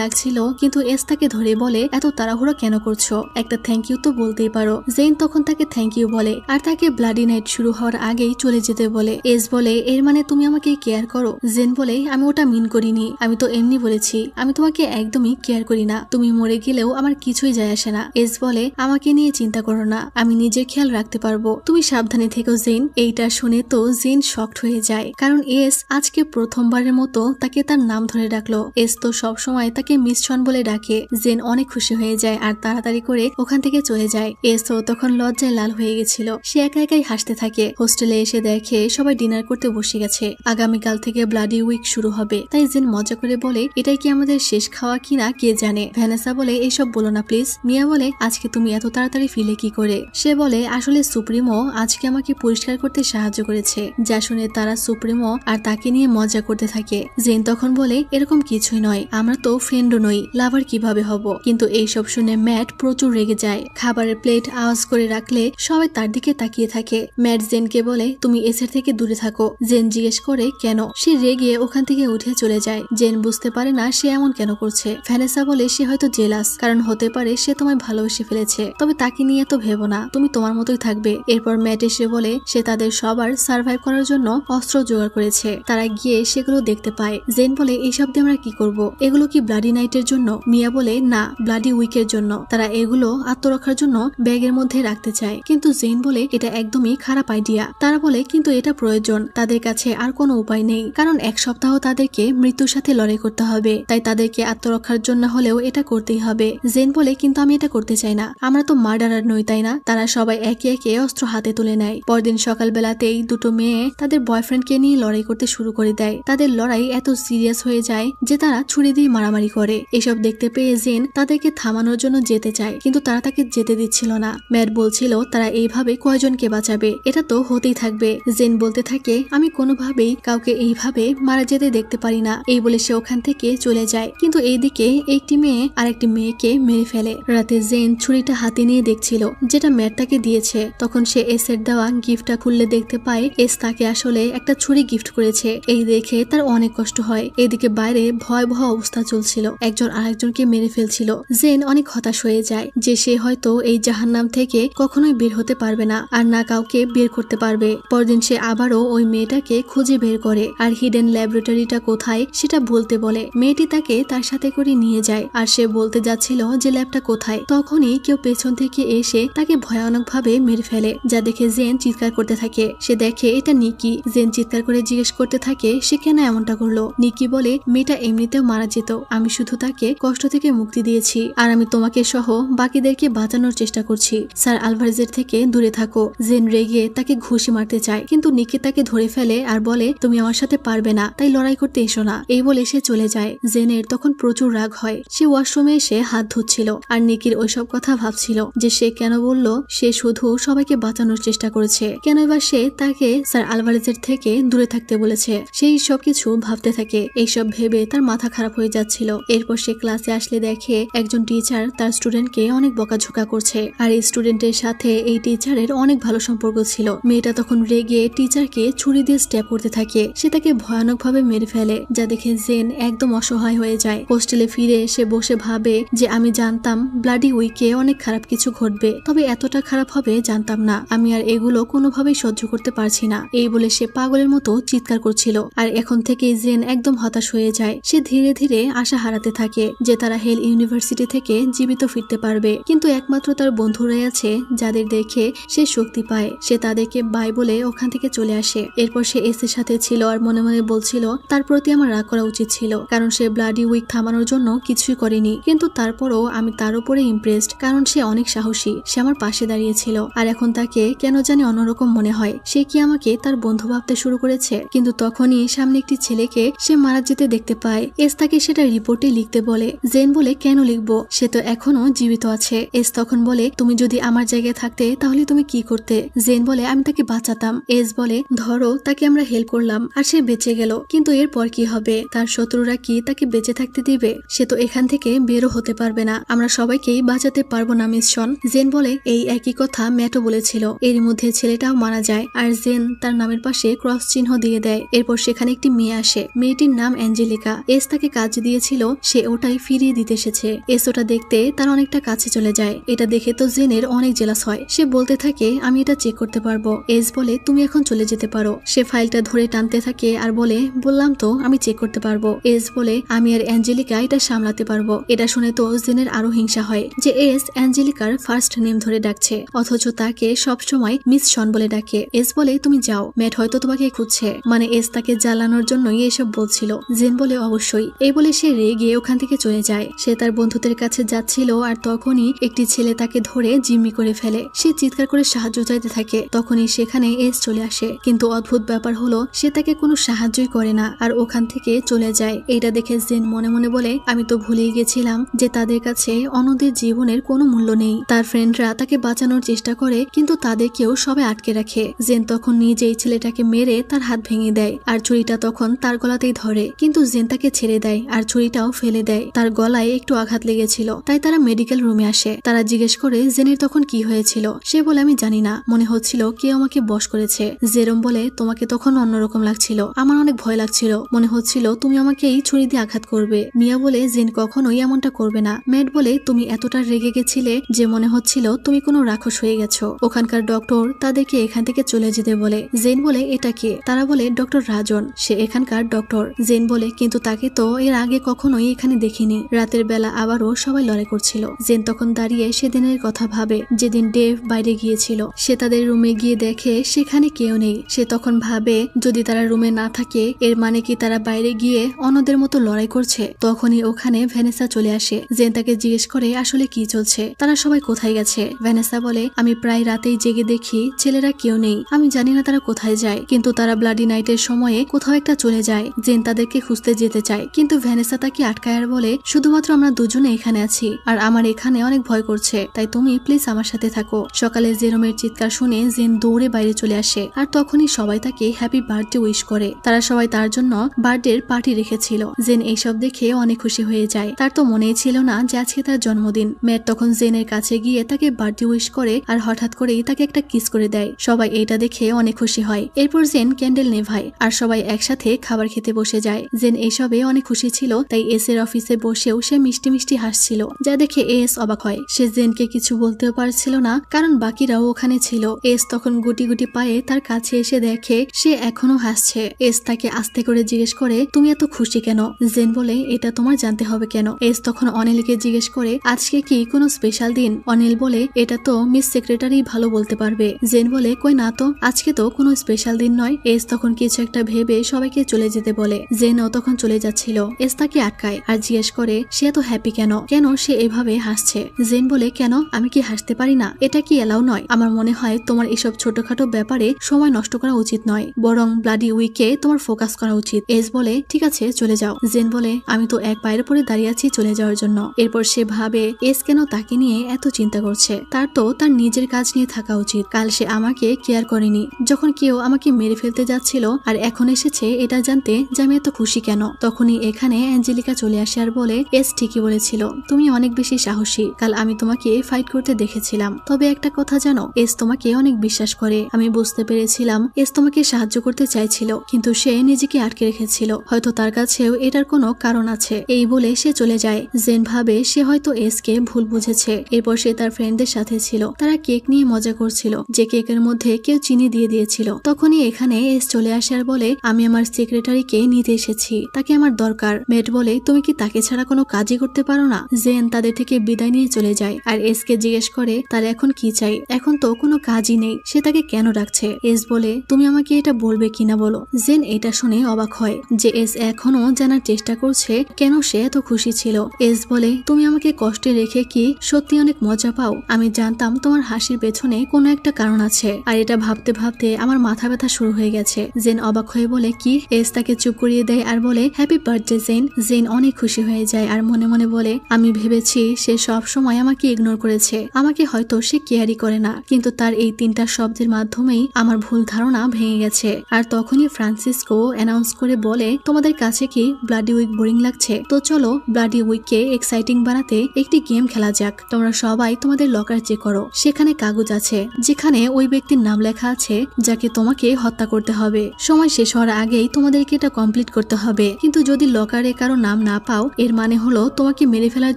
লাগছিল, কিন্তু এস তাকে ধরে বলে এত তাড়াহুড়ো কেন করছো, একটা থ্যাংক ইউ তো বলতেই পারো। জেন তখন তাকে থ্যাংক ইউ বলে আর তাকে ব্লাডি নাইট শুরু হওয়ার আগেই চলে যেতে বলে। এস বলে এর মানে তুমি আমাকে কেয়ার করো? জেন বলে আমি ওটা মিন করিনি, আমি তো এমনি বলেছি আমি তোমাকে একদমই কেয়ার করি না, তুমি মরে গেলেও আমার কিছুই যায় আসে না। এস বলে আমাকে নিয়ে চিন্তা করো না, আমি নিজের খেয়াল রাখতে পারবো, তুমি সাবধানে থেকো জেন। এইটা শুনে তো জেন শকড হয়ে যায়, কারণ এস আজকে প্রথমবারের মতো তাকে তার নাম ধরে ডাকলো। এস তো সবসময় তাকে মিস শন বলে ডাকে। জেন অনেক খুশি হয়ে যায় আর তাড়াতাড়ি করে ওখান থেকে চলে যায়। এস তো তখন লজ্জায় লাল হয়ে গেছিল, সে একা একাই হাসতে থাকে। হোস্টেলে এসে দেখে সবাই ডিনার করতে বসে গেছে। আগামীকাল থেকে ব্লাডি উইক শুরু হবে, তাই জেন মজা করে বলে এটাই কি আমাদের শেষ খাওয়া কিনা কে জানে। ভ্যানেসা বলে এইসব বলো না প্লিজ। মিয়া বলে আজকে তুমি এত তাড়াতাড়ি ফিলে কি করে? সে বলে আসলে সুপ্রিমো আজকে আমাকে পরিষ্কার করতে সাহায্য করেছে। যা শুনে তারা সুপ্রিমো আর তাকে নিয়ে মজা করতে থাকে। জেন তখন বলে এরকম কিছুই নয়, আমরা তো ফ্রেন্ডও নই, লাভার কিভাবে হব? কিন্তু এইসব শুনে ম্যাট প্রচুর রেগে যায়। খাবারের প্লেট আওয়াজ করে রাখলে সবাই তার দিকে তাকিয়ে থাকে। ম্যাট জেনকে বলে তুমি এসের থেকে দূরে থাকো। জেন জিজ্ঞেস করে কেন? সে রেগে ওখান থেকে উঠে চলে যায়। জেন বুঝতে পারে না সে এমন কেন করছে। ভ্যানেসা বলে সে হয়তো জেলাস, কারণ হতে পারে সে তোমায় ভালোবেসে ফেলেছে, তবে তাকে নিয়ে তো ভেবো না, তুমি তোমার মতোই থাকবে। এরপর ম্যাট এসে বলে সে তাদের সবার সার্ভাইভ করার জন্য অস্ত্র জোগাড় করেছে। তারা গিয়ে সেগুলো দেখতে পায়। জেন বলে এইসব দিয়ে আমরা কি করব? এগুলো কি ব্লাডি নাইটের জন্য? মিয়া বলে না, ব্লাডি উইকের জন্য। তারা এগুলো আত্মরক্ষার জন্য ব্যাগের মধ্যে রাখতে চায়, কিন্তু জেন বলে এটা একদমই খারাপ আইডিয়া। তারা বলে কিন্তু এটা প্রয়োজন, তাদের কাছে আর কোনো উপায় নেই, কারণ এক সপ্তাহ তাদেরকে মৃত্যুর সাথে লড়াই করতে হবে, তাই তাদেরকে আত্মরক্ষার জন্য হলেও এটা করতেই হবে। জেন বলে কিন্তু আমি এটা করতে চাই না, আমরা তো মার্ডারার নই তাই না? তারা সবাই একে একে অস্ত্র হাতে তুলে নেয়। পরদিন সকালবেলাতেই দুটো মেয়ে তাদের বয়ফ্রেন্ডকে নিয়ে লড়াই করতে শুরু করে দেয়। তাদের লড়াই এত সিরিয়াস হয়ে যায় যে তারা ছুরি দিয়ে মারামারি করে। এসব দেখতে পেয়ে জেন তাদেরকে থামানোর জন্য যেতে চায়, কিন্তু তারা তাকে যেতে দিচ্ছিল না। ম্যাট বলছিল তারা এইভাবে কয়জনকে বাঁচাবে, এটা তো হতেই থাকবে। জেন বলতে থাকে আমি কোনোভাবেই কাউকে এইভাবে মারা যেতে দেখতে পারি না। এই বলে সে ওখান থেকে চলে যায়, কিন্তু এইদিকে একটি মেয়ে আরেকটি মেয়েকে মেরে ফেলে। রাতে জেন ছুরিটা হাতে নিয়ে দেখছিল যেটা ম্যাট তাকে দিয়েছে। তখন সে এসের দেওয়া গিফটটা খুললে দেখতে পায় এস তাকে আসলে একটা ছুরি গিফট করেছে। এই দেখে তার অনেক কষ্ট হয়। এদিকে বাইরে ভয়াবহ অবস্থা চলছিল, একজন আরেকজনকে মেরে ফেলছিল। জেন অনেক হতাশ হয়ে যায় যে সে হয়তো এই জাহান্নাম থেকে কখনোই বের হতে পারবে না, আর না কাউকে বের করতে পারবে। পরদিন সে আবারও ওই মেয়েটাকে খুঁজে বের করে আর হিডেন ল্যাবরেটরিটা কোথায় সেটা বলতে বলে। মেয়েটি তাকে তার সাথে করে নিয়ে যায়, আর সে বলতে যাচ্ছিল যে ল্যাবটা কোথায়, তখনই কেউ পেছন থেকে এসে তাকে ভয়ানক ভাবে মেরে ফেলে, যা দেখে জেন চিৎকার করতে থাকে। সে দেখে এটা নিকি। জেন চিৎকার করে জিজ্ঞেস করতে থাকে সে কেন এমনটা করলো। নিকি বলে মেয়েটা এমনিতেও মারা যেত, আমি শুধু তাকে কষ্ট থেকে মুক্তি দিয়েছি, আর আমি তোমাকে সহ বাকিদেরকে বাঁচানোর চেষ্টা করছি। স্যার আলভারেজের থেকে দূরে থাকো। জেন রেগে তাকে ঘুষি মারতে চায়, কিন্তু নিকি তাকে ধরে ফেলে আর বলে তুমি আমার সাথে পারবে না, তাই লড়াই করতে এসো না। এই বলে সে চলে যায়। জেনের তখন প্রচুর রাগ হয়। সে ওয়াশরুমে এসে হাত ধুচ্ছিল আর নিকির ওইসব কথা ভাবছিল যে সে কেন বলল সে শুধু সবাইকে বাঁচানোর চেষ্টা করেছে, কেন এবার সে তাকে স্যার আলভারেজের থেকে দূরে থাকতে বলেছে। সেই সবকিছু ভাবতে থাকে। এইসব ভেবে তার মাথা খারাপ হয়ে যাচ্ছিল। এরপর সে ক্লাসে আসলে দেখে একজন টিচার তার স্টুডেন্টকে অনেক বকাঝোকা করছে, আর এই স্টুডেন্টের সাথে এই টিচারের অনেক ভালো সম্পর্ক ছিল। মেয়েটা তখন রেগে টিচারকে ছুরি দিয়ে স্ট্যাব করতে থাকে। সে তাকে ভয়ানক ভাবে মেরে ফেলে, যা দেখে জেন একদম অসহায় হয়ে যায়। হোস্টেলে ফিরে সে বসে ভাবে যে আমি জানতাম ব্লাডি উইকে অনেক খারাপ কিছু ঘটবে, তবে এতটা খারাপ হবে জানতাম না। আমি আর এগুলো কোনোভাবেই সহ্য সহ্য করতে পারছি না। এই বলে সে পাগলের মতো চিৎকার করছিল। আর এখন থেকে জেন একদম হতাশ হয়ে যায়। সে ধীরে ধীরে আশা হারাতে থাকে যে তারা হেল ইউনিভার্সিটি থেকে জীবিত ফিরতে পারবে, কিন্তু একমাত্র তার বন্ধুরাই আছে যাদের দেখে সে শক্তি পায়। সে তাদেরকে বাই বলে ওখান থেকে চলে আসে। এরপর সে এসের সাথে ছিল আর মনে মনে বলছিল তার প্রতি আমার রাগ করা উচিত ছিল, কারণ সে ব্লাডি উইক থামানোর জন্য কিছুই করেনি। কিন্তু তারপরও আমি তার উপরে ইমপ্রেসড, কারণ সে অনেক সাহসী। সে আমার পাশে দাঁড়িয়েছিল আর এখন তাকে কেন জানি অন্যরকম মনে হয়। সে কি আমাকে তার বন্ধু ভাবতে শুরু করেছে? কিন্তু তখনই সামনে একটি ছেলেকে সে মারা যেতে দেখতে পায়। এস তাকে সেটা রিপোর্টে লিখতে বলে। জেন বলে কেন লিখবো, সে তো এখনো জীবিত আছে। এস তখন বলে তুমি যদি আমার জায়গায় থাকতে তাহলে তুমি কি করতে? জেন বলে আমি তাকে বাঁচাতাম। এস বলে ধরো তাকে আমরা হেল্প করলাম আর সে বেঁচে গেল, কিন্তু এরপর কি হবে? তার শত্রুরা কি তাকে বেঁচে থাকতে দিবে? সে তো এখান থেকে বেরো হতে পারবে না। আমরা সবাইকেই বাঁচাতে পারবো না মিস শন। জেন বলে এই একই কথা ম্যাটও বলেছিল। এর মধ্যে ছেলেটাও মারা যায় আর জেন তার নামের পাশে ক্রস চিহ্ন দিয়ে দেয়। এরপর সেখানে একটি মেয়ে আসে। মেয়েটির নাম অ্যাঞ্জেলিকা। এস তাকে কাজ দিয়েছিল, সে ওটাই ফিরিয়ে দিতে এসেছে। এস ওটা দেখতে তার অনেকটা কাছে চলে যায়। এটা দেখে তো জেনের অনেক জেলাস হয়। সে বলতে থাকে আমি এটা চেক করতে পারবো। এস বলে তুমি এখন চলে যেতে পারো। সে ফাইলটা ধরে টানতে থাকে আর বলে বললাম তো আমি চেক করতে পারবো। এস বলে আমি আর অ্যাঞ্জেলিকা এটা সামলাতে পারবো। এটা শুনে তো জেনের আরো হিংসা হয় যে এস অ্যাঞ্জেলিকার ফার্স্ট নেম ধরে ডাকছে, অথচ তাকে সবসময় মিস শন বলে ডাকে। এস বলে তুমি যাও, ম্যাট হয়তো তোমাকে খুঁজছে। মানে এস তাকে জ্বালানোর জন্যই এসব বলছিল। জেন বলে অবশ্যই। এই বলে সে রেগে ওখান থেকে চলে যায়। সে তার বন্ধুদের কাছে যাচ্ছিল আর তখনই একটি ছেলে তাকে ধরে জিম্মি করে ফেলে। সে চিৎকার করে সাহায্য চাইতে থাকে। তখনই সেখানে এস চলে আসে, কিন্তু অদ্ভুত ব্যাপার হলো সে তাকে কোনো সাহায্যই করে না আর ওখান থেকে চলে যায়। এইটা দেখে জেন মনে মনে বলে আমি তো ভুলেই গেছিলাম যে তাদের কাছে অন্যদের জীবনের কোনো মূল্য নেই। তার ফ্রেন্ডরা তাকে বাঁচানোর চেষ্টা করে, কিন্তু তাদেরকেও সবাই আটকে রাখে। জেন তখন নিজেই ছেলেটাকে মেরে তার হাত ভেঙে দেয় আর ছুরিটা তখন তার গলাতেই ধরে, কিন্তু জেন তাকে ছেড়ে দেয় আর ছুরিটাও ফেলে দেয়। তার গলায় একটু আঘাত লেগেছিল, তাই তারা মেডিকেল রুমে আসে। তারা জিজ্ঞেস করে জেনের তখন কি হয়েছিল। সে বলে আমি জানি না, মনে হচ্ছিল কেউ আমাকে বশ করেছে। জেরম বলে তোমাকে তখন অন্যরকম লাগছিল, আমার অনেক ভয় লাগছিল, মনে হচ্ছিল তুমি আমাকে এই ছুরি দিয়ে আঘাত করবে। মিয়া বলে জেন কখনোই এমনটা করবে না। ম্যাট বলে তুমি এতটা রেগে গেছিলে যে মনে হচ্ছিল তুমি কোনো রাক্ষস হয়ে গেছো। ওখানকার ডক্টর তাদেরকে এখান থেকে চলে যেতে বলে। জেন বলে এটা কে? তারা বলে ডক্টর রাজন, সে এখানকার ডক্টর। জেন বলে কিন্তু তাকে তো এর আগে কখনোই এখানে দেখিনি। রাতের বেলা আবারও সবাই লড়াই করছিল। জেন তখন দাঁড়িয়ে সেদিনের কথা ভাবে যেদিন ডেভ বাইরে গিয়েছিল। সে তাদের রুমে গিয়ে দেখে সেখানে কেউ নেই। সে তখন ভাবে যদি তারা রুমে না থাকে এর মানে কি তারা বাইরে গিয়ে অন্যদের মতো লড়াই করছে। তখনই ওখানে ভ্যানেসা চলে আসে। জেন তাকে জিজ্ঞেস করে আসলে কি চলছে, তারা সবাই কোথায় গেছে। ভ্যানেসা বলে আমি প্রায় রাতেই জেগে দেখি ছেলেরা কেউ নেই, আমি জানি না তারা কোথায় যায়, কিন্তু তারা ব্লাডি নাইটের সময়ে কোথাও একটা চলে যায়। জেন তাদেরকে খুঁজতে যেতে চায়, কিন্তু ভ্যানেসা তাকে আটকায় আর বলে শুধুমাত্র আমরা দুজনে এখানে আছি আর আমার এখানে অনেক ভয় করছে, তাই তুমি প্লিজ আমার সাথে থাকো। সকালে জেরোমের চিৎকার শুনে জেন দৌড়ে বাইরে চলে আসে আর তখনই সবাই তাকে হ্যাপি বার্থডে উইশ করে। তারা সবাই তার জন্য বার্থডে পার্টি রেখেছিল। জেন এইসব দেখে অনেক খুশি হয়ে যায়। তার তো মনেই ছিল না যে আজকে তার জন্মদিন। ম্যাট তখন জেনের কাছে গিয়ে তাকে বার্থডে উইশ করে আর হঠাৎ করেই তাকে একটা কিস করে দেয়। সবাই এটা দেখে অনেক খুশি হয়। এরপর জেন ক্যান্ডেল নেভায় আর সবাই একসাথে খাবার খেতে বসে যায়। জেন এইসবে অনেক খুশি ছিল, তাই এস এর অফিসে বসেও সে মিষ্টি মিষ্টি হাসছিল, যা দেখে এস অবাক হয়। সে জেনকে কিছু বলতেও পারছিল না, কারণ বাকিরাও ওখানে ছিল। এস তখন গুটি গুটি পায়ে তার কাছে এসে দেখে সে এখনো হাসছে। এস তাকে আস্তে করে জিজ্ঞেস করে তুমি এত খুশি কেন? জেন বলে এটা তোমার জানতে হবে কেন? এস তখন অনিলকে জিজ্ঞেস করে আজকে কি কোনো স্পেশাল দিন? অনিল বলে এটা তো মিস সেক্রেটারি ভালো বলতে পারবে। জেন বলে কই না তো, আজকে তো কোনো স্পেশাল দিন নয়। এস তখন কিছু একটা ভেবে সবাইকে চলে যেতে বলে। জেনও তখন চলে যাচ্ছিল। এস তাকে আটকায় আর জিজ্ঞেস করে সে এত হ্যাপি কেন, কেন সে এভাবে হাসছে। জেন বলে কেন, আমি কি হাসতে পারি না? এটা কি এলাও নয়? আমার মনে হয় তোমার এসব ছোটখাটো ব্যাপারে সময় নষ্ট করা উচিত নয়, বরং ব্লাডি উইকে তোমার ফোকাস করা উচিত। এস বলে ঠিক আছে চলে যাও। জেন বলে আমি তো এক পায়ের পরে দাঁড়িয়ে আছি চলে যাওয়ার জন্য। এরপর সে ভাবে এস কেন তাকে নিয়ে এত চিন্তা করছে। তার তো তার নিজের কাজ নিয়ে থাকা উচিত। কাল সে আমাকে কেয়ার করেনি, যখন কেউ আমাকে মেরে ফেলতে যাচ্ছিল, আর এখন এসেছে এটা জানতে যে আমি এত খুশি কেন। তখনই এখানে অ্যাঞ্জেলিকা চলে আসে আর বলে এস ঠিকই বলেছিল, তুমি অনেক বেশি সাহসী। কাল আমি তোমাকে ফাইট করতে দেখেছিলাম, তবে একটা কথা জানো, এস তোমাকে অনেক বিশ্বাস করে। আমি বুঝতে পেরেছিলাম এস তোমাকে সাহায্য করতে চাইছিল, কিন্তু সে নিজেকে আটকে রেখেছিল। হয়তো তার কাছেও এটার কোনো কারণ আছে। এই বলে সে চলে যায়। জেন ভাবে সে হয়তো এসকে ভুল বুঝেছে। এরপর সে তার ফ্রেন্ডদের সাথে ছিল। তারা কেক নিয়ে মজা করছিল, যে কেকের মধ্যে কেউ চিনি দিয়ে দিয়েছিল। তখনই এখানে এস চলে আসে আর বলে আমি আমার সেক্রেটারিকে নিতে এসেছি, তাকে আমার দরকার। ম্যাট বলে তুমি কি তাকে ছাড়া কোনো কাজই করতে পারো না? জেন তাদের থেকে বিদায় নিয়ে চলে যায় আর এস কে জিজ্ঞেস করে তার এখন কি চাই। এখন তো কোনো কাজই নেই, সে তাকে কেন ডাকছে। এস বলে তুমি আমাকে এটা বলবে কিনা বলো। জেন এটা শুনে অবাক হয় যে এস এখনো জানার চেষ্টা করছে কেন সে এত খুশি ছিল। এস বলে তুমি আমাকে কষ্টে রেখে কি সত্যি অনেক মজা পাও? আমি জানতাম তোমার হাসির পেছনে কোনো একটা কারণ আছে, আর এটা ভাবতে ভাবতে আমার মাথা ব্যথা শুরু হয়ে গেছে। জেন অবাক হয়ে বলে কি? এস তাকে চুপ করিয়ে দেয় আর বলে হ্যাপি বার্থডে জেন। জেন অনেক খুশি হয়ে যায় আর মনে মনে বলে আমি ভেবেছি সে সব সময় আমাকে ইগনোর করেছে, আমাকে হয়তো সে কেয়ারই করে না, কিন্তু তার এই 3টা শব্দের মাধ্যমেই আমার ভুল ধারণা ভেঙে গেছে। আর তখনই ফ্রান্সিসকো অ্যানাউন্স করে বলে তোমাদের কাছে কি ব্লাডি উইক বোরিং লাগছে? তো চলো ব্লাডি উইককে এক্সাইটিং বানাতে একটি গেম খেলা যাক। তোমরা সবাই তোমাদের লকার চেক করো, সেখানে কাগজ আছে যেখানে ওই ব্যক্তির নাম লেখা আছে যাকে তোমাকে হত্যা করতে হবে। সময় শেষ হওয়ার আগেই তোমাদেরকে এটা কমপ্লিট করতে হবে, কিন্তু যদি লকারে কারো নাম না পাও এর মানে হলো তোমাকে মেরে ফেলার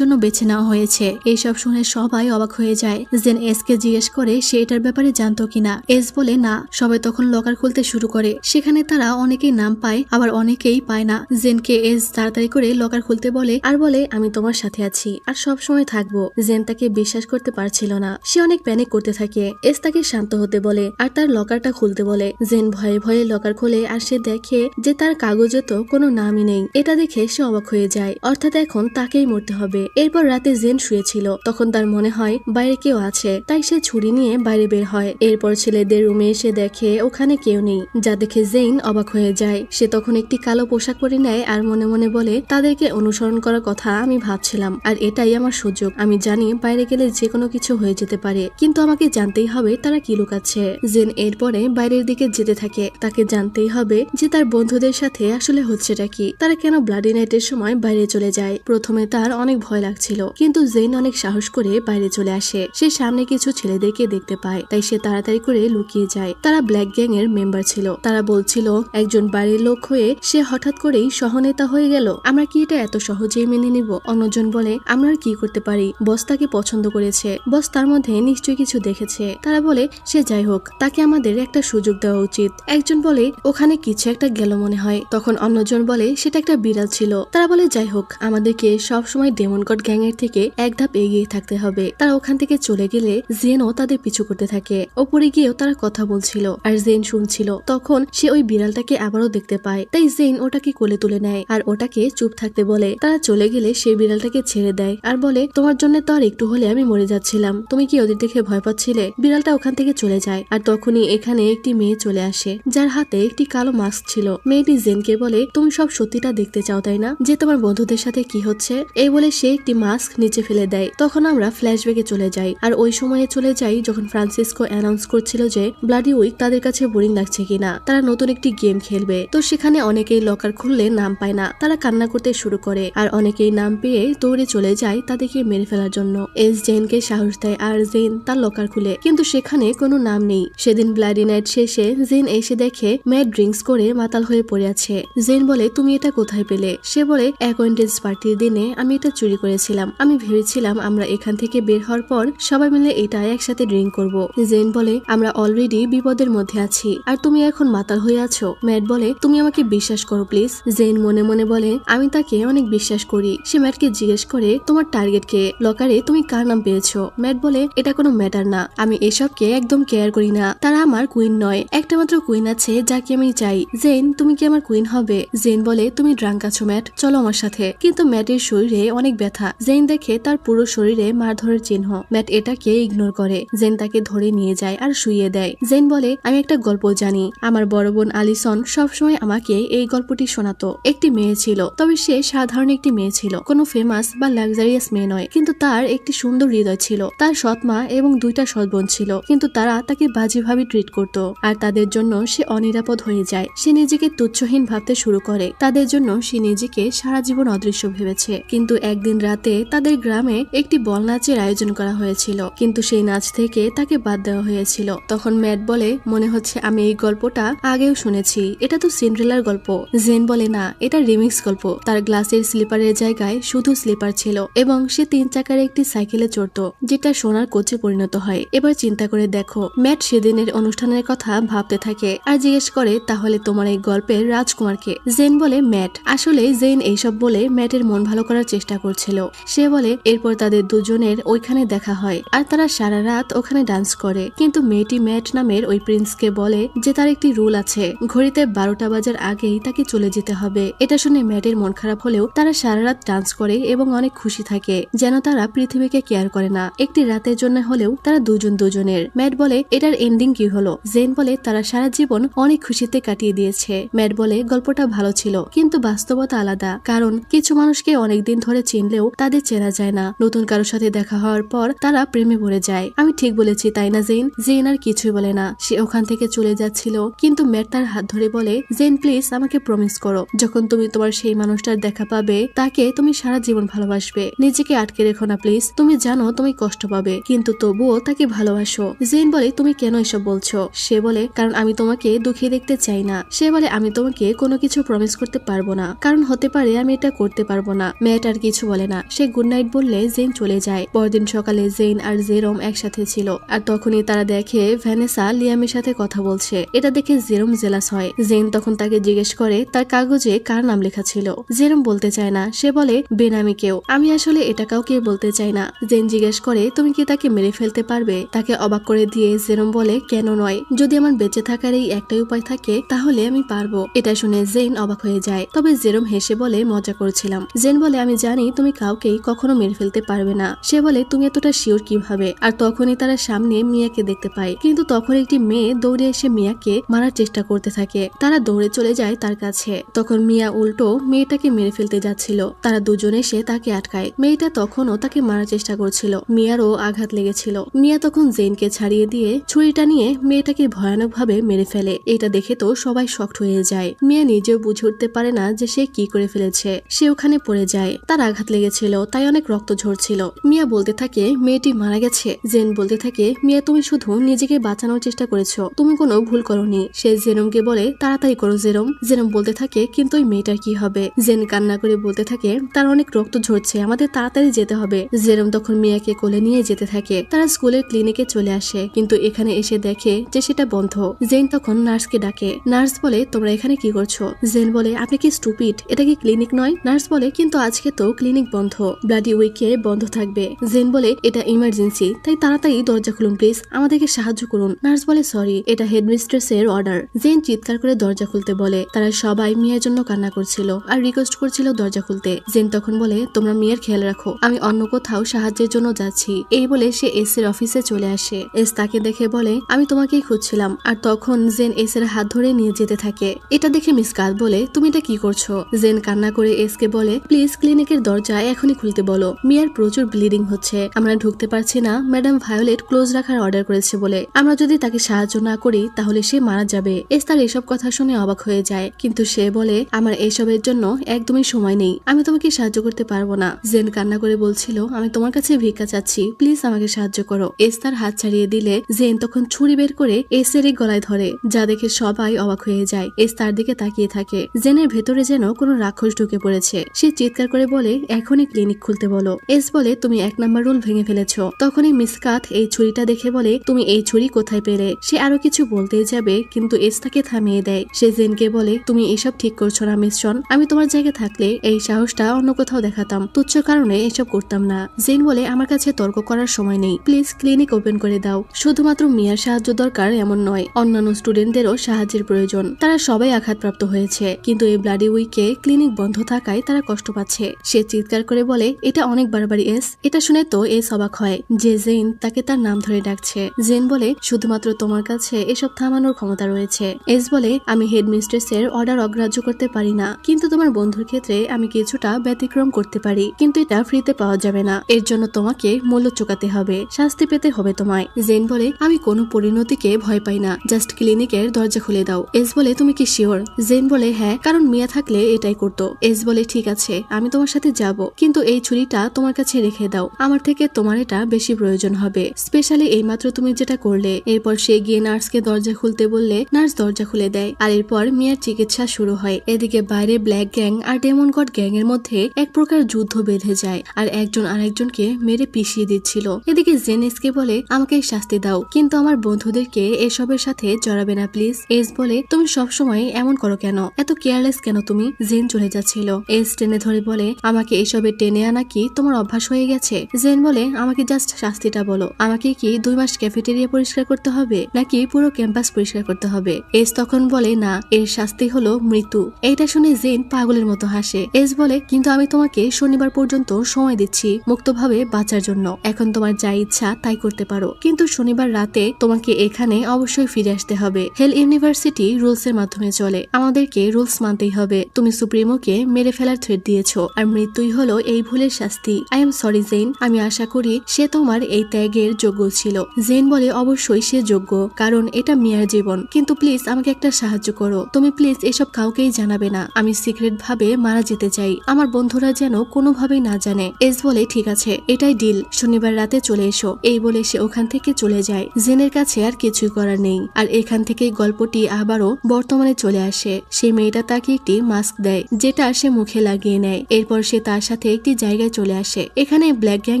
জন্য বেছে নেওয়া হয়েছে। এইসব শুনে সবাই অবাক হয়ে যায়। জেন এস কে জিজ্ঞেস করে সে এটার ব্যাপারে জানতো কিনা। এস বলে না। সবাই তখন লকার খুলতে শুরু করে, সেখানে তারা অনেকেই নাম পায় আবার অনেকেই পায় না। জেনকে এস তাড়াতাড়ি করে লকার খুলতে বলে আর বলে আমি তোমার সাথে আছি আর সব সময় থাকবো। জেন তাকে বিশ্বাস করতে পারছিল না, সে অনেক প্যানিক করতে থাকে। এস তাকে শান্ত হতে বলে আর তার লকারটা খুলতে বলে। জেন ভয়ে ভয়ে লকার খোলে আর সে দেখে যে তার কাগজে তো কোনো নামই নেই। এটা দেখে সে অবাক হয়ে যায়, অর্থাৎ এখন তাকেই মরতে হবে। এরপর রাতে জেন শুয়েছিল, তখন তার মনে হয় বাইরে কেউ আছে, তাই সে ছুরি নিয়ে বাইরে বের হয়। এরপর ছেলেদের রুমে এসে দেখে ওখানে কেউ নেই, যা দেখে জেন অবাক হয়ে যায়। সে তখন একটি কালো পোশাক পরে নেয় আর মনে মনে বলে তাদেরকে অনুসরণ করার কথা আমি ভাবছিলাম, আর এটাই আমার সুযোগ। আমি জানি বাইরে গেলে যে কোনো কিছু হয়ে যেতে পারে, কিন্তু আমাকে জানতেই হবে তারা কি লুকাচ্ছে। জেন এরপরে বাইরের দিকে যেতে থাকে, তাকে জানতেই হবে যে তার বন্ধুদের সাথে আসলে হচ্ছেটা কি, তারা কেন ব্লাডি নাইটের সময় বাইরে চলে যায়। প্রথমে তার অনেক ভয় লাগছিল, কিন্তু জেন অনেক সাহস করে বাইরে চলে আসে। সে সামনে কিছু ছেলেদেরকে দেখতে পায়, তাই সে তাড়াতাড়ি করে লুকিয়ে যায়। তারা ব্ল্যাক গ্যাং এর মেম্বার ছিল। তারা বলছিল একজন বাড়ির লোক হয়ে সে হঠাৎ করেই সহনেতা হয়ে গেল, আমরা কি এটা এত সহজেই মেনে নিব? অন্যজন বলে আমরা আর কি করতে পারি, বস তাকে পছন্দ করেছে, বস তার মধ্যে নিশ্চয়ই কিছু দেখেছে। তারা বলে সে যাই হোক, তাকে আমাদের একটা সুযোগ দেওয়া উচিত। একজন বলে ওখানে কিছু একটা গেল মনে হয়। তখন অন্যজন বলে সেটা একটা বিড়াল ছিল। তারা বলে যাই হোক, আমাদেরকে সব সময় ডেমন গড গ্যাং এর থেকে এক ধাপ এগিয়ে থাকতে হবে। তারা ওখান থেকে চলে গেলে জেনও তাদের পিছু করতে থাকে। ওপরে গিয়েও তারা কথা বলছিল আর জেন শুনছিল। তখন সে ওই বিড়ালটাকে আবারও দেখতে পায়, তাই জেন ওটাকে কোলে তুলে নেয় আর ওটাকে চুপ থাকতে বলে। তারা চলে গেলে সেই বিড়ালটাকে ছেড়ে দেয় আর বলে তোমার জন্য তো আর একটু হলে আমি মরে যাচ্ছিলাম, তুমি কি ওদের দেখে ভয় পাচ্ছিলে? বিড়ালটা ওখান থেকে চলে যায় আর তখনই এখানে একটি মেয়ে চলে আসে যার হাতে একটি কালো মাস্ক ছিল। মেয়েটি জেনকে বলে তুমি সব সত্যিটা দেখতে চাও তাই না, যে তোমার বন্ধুদের সাথে কি হচ্ছে? এই বলে সে একটি মাস্ক নিচে ফেলে দেয়। তখন আমরা ফ্ল্যাশব্যাকে চলে যাই আর ওই সময়ে চলে যাই যখন ফ্রান্সিসকো অ্যানাউন্স করছিল যে ব্লাডি উইক তাদের কাছে বোরিং লাগছে কিনা, তারা নতুন একটি গেম খেলবে। তো সেখানে অনেকেই লকার খুললে নাম পায় না, তারা কান্না করতে শুরু করে আর অনেকেই নাম পেয়ে দৌড়ে চলে যায় তাদেরকে মেরে ফেলার জন্য। এস জেনকে সাহস দেয় আর জেন তার লকার খুলে, কিন্তু সেখানে কোনো নাম নেই। সেদিন ব্লাডি নাইট শেষে জেন এসে দেখে ম্যাট ড্রিঙ্কস করে মাতাল হয়ে পড়ে আছে। জেন বলে তুমি এটা কোথায় পেলে? সে বলে অ্যাকোয়েন্টেন্স পার্টির দিনে আমি এটা চুরি করেছিলাম, আমি ভেবেছিলাম আমরা এখান থেকে বের হওয়ার পর সবাই মিলে এটা একসাথে ড্রিঙ্ক করব। জেন বলে আমরা অলরেডি বিপদের মধ্যে আছি আর তুমি এখন মাতাল হয়ে আছো। ম্যাট বলে তুমি আমাকে বিশ্বাস করো প্লিজ। জেন মনে মনে বলে আমি তাকে অনেক বিশ্বাস করি। সে ম্যাটকে জিজ্ঞেস করে তোমার টার্গেট কে, লকারে তুমি কার নাম পেয়েছো? ম্যাট বলে এটা কোনো ম্যাটার না, আমি এসবকে একদম কেয়ার করি না, তারা আমার কুইন নয়, একটা মাত্র কুইন আছে যাকে আমি চাই। জেন তুমি কি আমার কুইন হবে? জেন বলে তুমি ড্রাঙ্ক আছো ম্যাট, চলো আমার সাথে। কিন্তু ম্যাটের শরীরে অনেক ব্যথা। জেন দেখে তার পুরো শরীরে মারধরের চিহ্ন। ম্যাট এটাকে ইগনোর করে। জেন তাকে ধরে নিয়ে যায় আর শুইয়ে দেয়। জেন বলে আমি একটা গল্প জানি, আমার বড় বোন আলিসন সবসময় আমাকে এই গল্পটি শোনাতো। একটি মেয়ে ছিল, তবে সে সাধারণ একটি মেয়ে ছিল, কোনো ফেমাস বা লাক্সারিয়াস মেয়ে নয়, কিন্তু তার একটি সুন্দর হৃদয় ছিল। তার সৎ মা এবং 2টা সৎ বোন ছিল, কিন্তু তারা তাকে বাজেভাবে ট্রিট করত আর তাদের জন্য সে অনিরাপদ হয়ে যায়। সে নিজেকে তুচ্ছহীন ভাবতে শুরু করে। তাদের জন্য সে নিজেকে সারা জীবন অদৃশ্য ভেবেছে। কিন্তু একদিন রাতে তাদের গ্রামে একটি বল নাচের আয়োজন করা হয়েছিল, কিন্তু সেই নাচ থেকে তাকে বাদ দেওয়া হয়েছিল। তখন ম্যাট বলে মনে হচ্ছে আমি এই গল্পটা আগেও শুনেছি, এটা তো সিন্ড্রেলার গল্প। জেন বলে না, এটা রিমিক্স গল্প। তার গ্লাসের স্লিপারের জায়গায় শুধু স্লিপার ছিল এবং সে 3 চাকার একটি সাইকেলে চড়তো যেটা সোনার কোচে পরিণত হয়। এবার চিন্তা করে দেখো, ম্যাট সে সেদিনের অনুষ্ঠানের কথা ভাবতে থাকে আর জিজ্ঞেস করে তাহলে তোমার এই গল্পের রাজকুমারকে। জেন বলে ম্যাট। আসলে জেন এইসব বলে ম্যাটের মন ভালো করার চেষ্টা করছিল। সে বলে এরপর তাদের দুজনের ওইখানে দেখা হয় আর তারা সারা রাত ওখানে ডান্স করে। কিন্তু মেয়েটি ম্যাট নামের ওই প্রিন্সকে বলে যে তার একটি রুল আছে, ঘড়িতে 12টা বাজার আগেই তাকে চলে যেতে হবে। এটা শুনে ম্যাটের মন খারাপ হলেও তারা সারা রাত ডান্স করে এবং অনেক খুশি থাকে, যেন তারা পৃথিবীকে কেয়ার করে না। একটি রাতের জন্য হলেও তারা দুজনের। ম্যাট বলে এটার এন্ডিং কি হলো? জেন বলে তারা সারা জীবন অনেক খুশিতে কাটিয়ে দিয়েছে। ম্যাট বলে গল্পটা ভালো ছিল কিন্তু বাস্তবতা আলাদা, কারণ কিছু মানুষকে অনেকদিন ধরে চিনলেও তাদের চেনা যায় না। নতুন কারোর সাথে দেখা হওয়ার পর তারা প্রেমে পড়ে যায়। আমি ঠিক বলেছি তাই না জেন? জেন আর কিছুই বলে না। সে ওখান থেকে চলে যাচ্ছিল, কিন্তু ম্যাট তার হাত ধরে বলে জেন প্লিজ আমাকে প্রমিস করো, যখন তুমি তোমার সেই মানুষটার দেখা পাবে তাকে তুমি সারা জীবন ভালোবাসবে। নিজেকে আটকে রেখো না প্লিজ। তুমি জানো তুমি কষ্ট পাবে, কিন্তু তবুও তাকে ভালোবাসো। জেন বলে তুমি কেন এসব বলছো? সে বলে কারণ আমি তোমাকে দুঃখী দেখতে চাই না। সে বলে আমি তোমাকে কোনো কিছু প্রমিস করতে পারবো না, কারণ হতে পারে আমি এটা করতে পারবো না। ম্যাট আর কিছু বলে না। সে গুড নাইট বললে জেন চলে যায়। পরদিন সকালে জেন আর জেরম একসাথে ছিল, আর তখনই তারা দেখে ভ্যানেসা লিয়ামের সাথে কথা বলছে। এটা দেখে জেরম জেলাস হয়। জেন তখন তাকে জিজ্ঞেস করে তার কাগজে কার নাম লেখা ছিল। জেরম বলতে চায় না। সে বলে বেনামি কেউ। আমি আসলে এটা কাউকে বলতে চাই না। জেন জিজ্ঞেস করে তুমি কি তাকে মেরে ফেলতে পারবে? তাকে অবাক করে দিয়ে জেরম বলে কেন নয়, যদি আমার বেঁচে থাকার এই একটাই উপায় থাকে তাহলে আমি পারবো। এটা শুনে জেন অবাক হয়ে যায়। তবে জেরম হেসে বলে মজা করছিলাম। জেন বলে আমি জানি তুমি কাউকেই কখনো মেরে ফেলতে পারবে না। সে বলে তুমি এতটা শিওর কিভাবে? আর তখনই তারা সামনে মিয়াকে দেখতে পায়, কিন্তু তখন একটি মেয়ে দৌড়ে এসে মিয়াকে মারার চেষ্টা করতে থাকে। তারা দৌড়ে চলে যায় তার কাছে। তখন মিয়া উল্টো মেয়েটাকে মেরে ফেলতে যাচ্ছিল। তারা দুজনে এসে তাকে আটকায়। মেয়েটা তখনও তাকে মারার চেষ্টা করছিল। মিয়ারও আঘাত লেগেছিল। মিয়া তখন জেনকে ছাড়িয়ে দিয়ে ছুরিটা নিয়ে মেয়েটাকে ভয়ানক ভাবে মেরে ফেলে। এটা দেখে তো সবাই শকড হয়ে যায়। মিয়া নিজেও বুঝে উঠতে পারে না যে সে কি করে ফেলেছে। সে ওখানে পড়ে যায়। তার আঘাত লেগেছিল, তাই অনেক রক্ত ঝরছিল। মিয়া বলতে থাকে মেয়েটি মারা গেছে। জেন বলতে থাকে মিয়া তুমি শুধু নিজেকে বাঁচানোর চেষ্টা করেছো, তুমি কোনো ভুল করোনি। সে জেরমকে বলে তাড়াতাড়ি করো জেরম। জেরম বলতে থাকে কিন্তু ওই মেয়েটার কি হবে? জেন কান্না করে বলতে থাকে তার অনেক রক্ত ঝরছে, আমাদের তাড়াতাড়ি যেতে হবে। জেরম তখন মিয়াকে কোলে নিয়ে যেতে থাকে। তারা স্কুলের ক্লিনিকে চলে আসে, কিন্তু এখানে এসে দেখে যে সেটা বন্ধ। জেন তখন নার্সকে ডাকে। নার্স বলে তোমরা এখানে কি করছো? জেন বলে আপনি কি স্টুপিড? এটা কি ক্লিনিক নয়? নার্স বলে কিন্তু আজকে তো ক্লিনিক বন্ধ, ব্লাডি উইকে বন্ধ থাকবে। জেন বলে এটা ইমার্জেন্সি, তাই তাড়াতাড়ি দরজা খুলুন প্লিজ, আমাদেরকে সাহায্য করুন। নার্স বলে সরি, এটা হেডমিস্ট্রেসের অর্ডার। জেন চিৎকার করে দরজা খুলতে বলে। তারা সবাই মিয়ার জন্য কান্না করছিল আর রিকোয়েস্ট করছিল দরজা খুলতে। জেন তখন বলে তোমরা মিয়ার খেয়াল রাখো, আমি অন্য কোথাও সাহায্যের জন্য যাচ্ছি। এই বলে সে এস এর অফিসে চলে আসে। এস তাকে দেখে বলে আমি তোমাকেই খুঁজছিলাম। আর তখন জেন এস এর হাত ধরে নিয়ে যেতে থাকে। এটা দেখে মিস কাল বলে তুমি এটা কি করছো? জেন কান্না করে এস কে বলে প্লিজ ক্লিনিকের দরজা এখনই খুলতে বলো, মিয়ার প্রচুর ব্লিডিং হচ্ছে, আমরা ঢুকতে পারছি না। ম্যাডাম ভায়োলেট ক্লোজ রাখার অর্ডার করেছে বলে, আমরা যদি তাকে সাহায্য না করি তাহলে সে মারা যাবে। এস তার এসব কথা শুনে অবাক হয়ে যায়, কিন্তু সে বলে আমার এসবের জন্য একদমই সময় নেই, আমি তোমাকে সাহায্য করতে পারবো না। জেন কান্না করে বলছিল আমি তোমার কাছে ভিক্ষা চাচ্ছি, প্লিজ আমাকে সাহায্য করো। এস তার হাত ছাড়িয়ে দিলে জেন তখন ছুরি বের করে এস এর গলায় ধরে, যা দেখে সবাই অবাক হয়ে যায়। এস তার দিকে তাকিয়ে থাকে। জেনের ভেতরে যেন কোনো রাক্ষস ঢুকে পড়েছে। সে চিৎকার করে বলে এখনই ক্লিনিক খুলতে বলো। এস বলে তুমি 1 নাম্বার রুল ভেঙে ফেলেছো। তখনই মিস কাট এই ছুরিটা দেখে বলে তুমি এই ছুরি কোথায় পেলে? সে আরো কিছু বলতেই যাবে, কিন্তু এস তাকে থামিয়ে দেয়। সে জেনকে বলে তুমি এসব ঠিক করছো না মিস জন, আমি তোমার জায়গায় থাকলে এই সাহসটা অন্য কোথাও দেখাতাম, তুচ্ছ কারণে এসব করতাম না। জেন বলে আমার কাছে তর্ক করার সময় নেই, প্লিজ ক্লিনিক ওপেন করে দাও। শুধুমাত্র মিয়ার সাহায্য দরকার এমন নয়, অন্যান্য স্টুডেন্টদেরও সাহায্যের প্রয়োজন। তারা সবাই আঘাতপ্রাপ্ত হয়েছে, কিন্তু এই ব্লাডি উইকে ক্লিনিক বন্ধ থাকায় তারা কষ্ট পাচ্ছে। সে চিৎকার করে বলে এটা অনেক বাড়াবাড়ি এস। এটা শুনে তো এস অবাক হয় যে জেন তাকে তার নাম ধরে ডাকছে। জেন বলে শুধুমাত্র তোমার কাছে এসব থামানোর ক্ষমতা রয়েছে। এস বলে আমি হেডমিস্ট্রেসের অর্ডার অগ্রাহ্য করতে পারি না, কিন্তু তোমার বন্ধুর ক্ষেত্রে আমি কিছুটা ব্যতিক্রম করতে পারি, কিন্তু এটা ফ্রিতে পাওয়া যাবে না। এর জন্য তোমাকে মূল্য চুকাতে হবে, শাস্তি পেতে হবে তোমায়। জেন বলে আমি কোনো পরিণতিকে ভয় পাই না, জাস্ট ক্লিনিকের দরজা খুলে দাও। এস বলে তুমি কি শিওর? জেন বলে হ্যাঁ, কারণ মিয়া থাকলে এটাই করতো। এস বলে ঠিক আছে, আমি তোমার সাথে যাব, কিন্তু এই ছুরিটা তোমার কাছে রেখে দাও, আমার থেকে তোমার এটা বেশি প্রয়োজন হবে, স্পেশালি এইমাত্র তুমি যেটা করলে। এরপর সে গিয়ে নার্সকে দরজা খুলতে বললে নার্স দরজা খুলে দেয়। আর এরপর মিয়ার চিকিৎসা শুরু হয়। এদিকে বাইরে ব্ল্যাক গ্যাং আর ডেমন গড গ্যাং এর মধ্যে এক প্রকার যুদ্ধ বেঁধে যায়, আর একজন আরেকজনকে মেরে পিষিয়ে দিচ্ছিল। এদিকে জেন এসকে বলে আমাকে শাস্তি দাও, কিন্তু আমার আমার বন্ধুদেরকে এসবের সাথে জড়াবে না প্লিজ। এস বলে তুমি সবসময় এমন করো কেন, এত কেয়ারলেস কেন তুমি। জেন চলে যাচ্ছিল। এস টেনে ধরে বলে আমাকে এসবে টেনে আনা কি তোমার অভ্যাস হয়ে গেছে। জেন বলে আমাকে জাস্ট শাস্তিটা বলো, আমাকে কি 2 মাস ক্যাফেটেরিয়া পরিষ্কার করতে হবে নাকি পুরো ক্যাম্পাস পরিষ্কার করতে হবে। এস তখন বলে না, এর শাস্তি হলো মৃত্যু। এইটা শুনে জেন পাগলের মতো হাসে। এস বলে কিন্তু আমি তোমাকে শনিবার পর্যন্ত সময় দিচ্ছি মুক্তভাবে বাঁচার জন্য, এখন তোমার যা ইচ্ছা তাই করতে পারো, কিন্তু শনিবার রাতে তোমাকে এখানে অবশ্যই ফিরে আসতে হবে। হেল ইউনিভার্সিটি রুলস এর মাধ্যমে চলে, আমাদেরকে রুলস মানতেই হবে। তুমি সুপ্রিমোকে মেরে ফেলার থ্রেট দিয়েছো আর মৃত্যুই হলো এই ভুলের শাস্তি। আই এম সরি জেন, আমি আশা করি সে তোমার এই ত্যাগের যোগ্য ছিল। জেন বলে অবশ্যই সে যোগ্য, কারণ এটা মিয়ার জীবন, কিন্তু প্লিজ আমাকে একটা সাহায্য করো, তুমি প্লিজ এসব কাউকেই জানাবে না, আমি সিক্রেট ভাবে মারা যেতে চাই, আমার বন্ধুরা যেন কোনোভাবেই না জানে। এস বলে ঠিক আছে, এটাই ডিল, শনিবার রাতে চলে এসো। এই বলে সে ওখান থেকে চলে যায়। জেনের কাছে আর কিছুই করার নেই। আর এখান থেকে গল্পটি আবারও বর্তমানে চলে আসে। সেই মেয়েটা তাকে একটি মাস্ক দেয় যেটা সে মুখে লাগিয়ে নেয়। এরপর সে তার সাথে একটি জায়গায় চলে আসে। এখানে ব্ল্যাক গ্যাং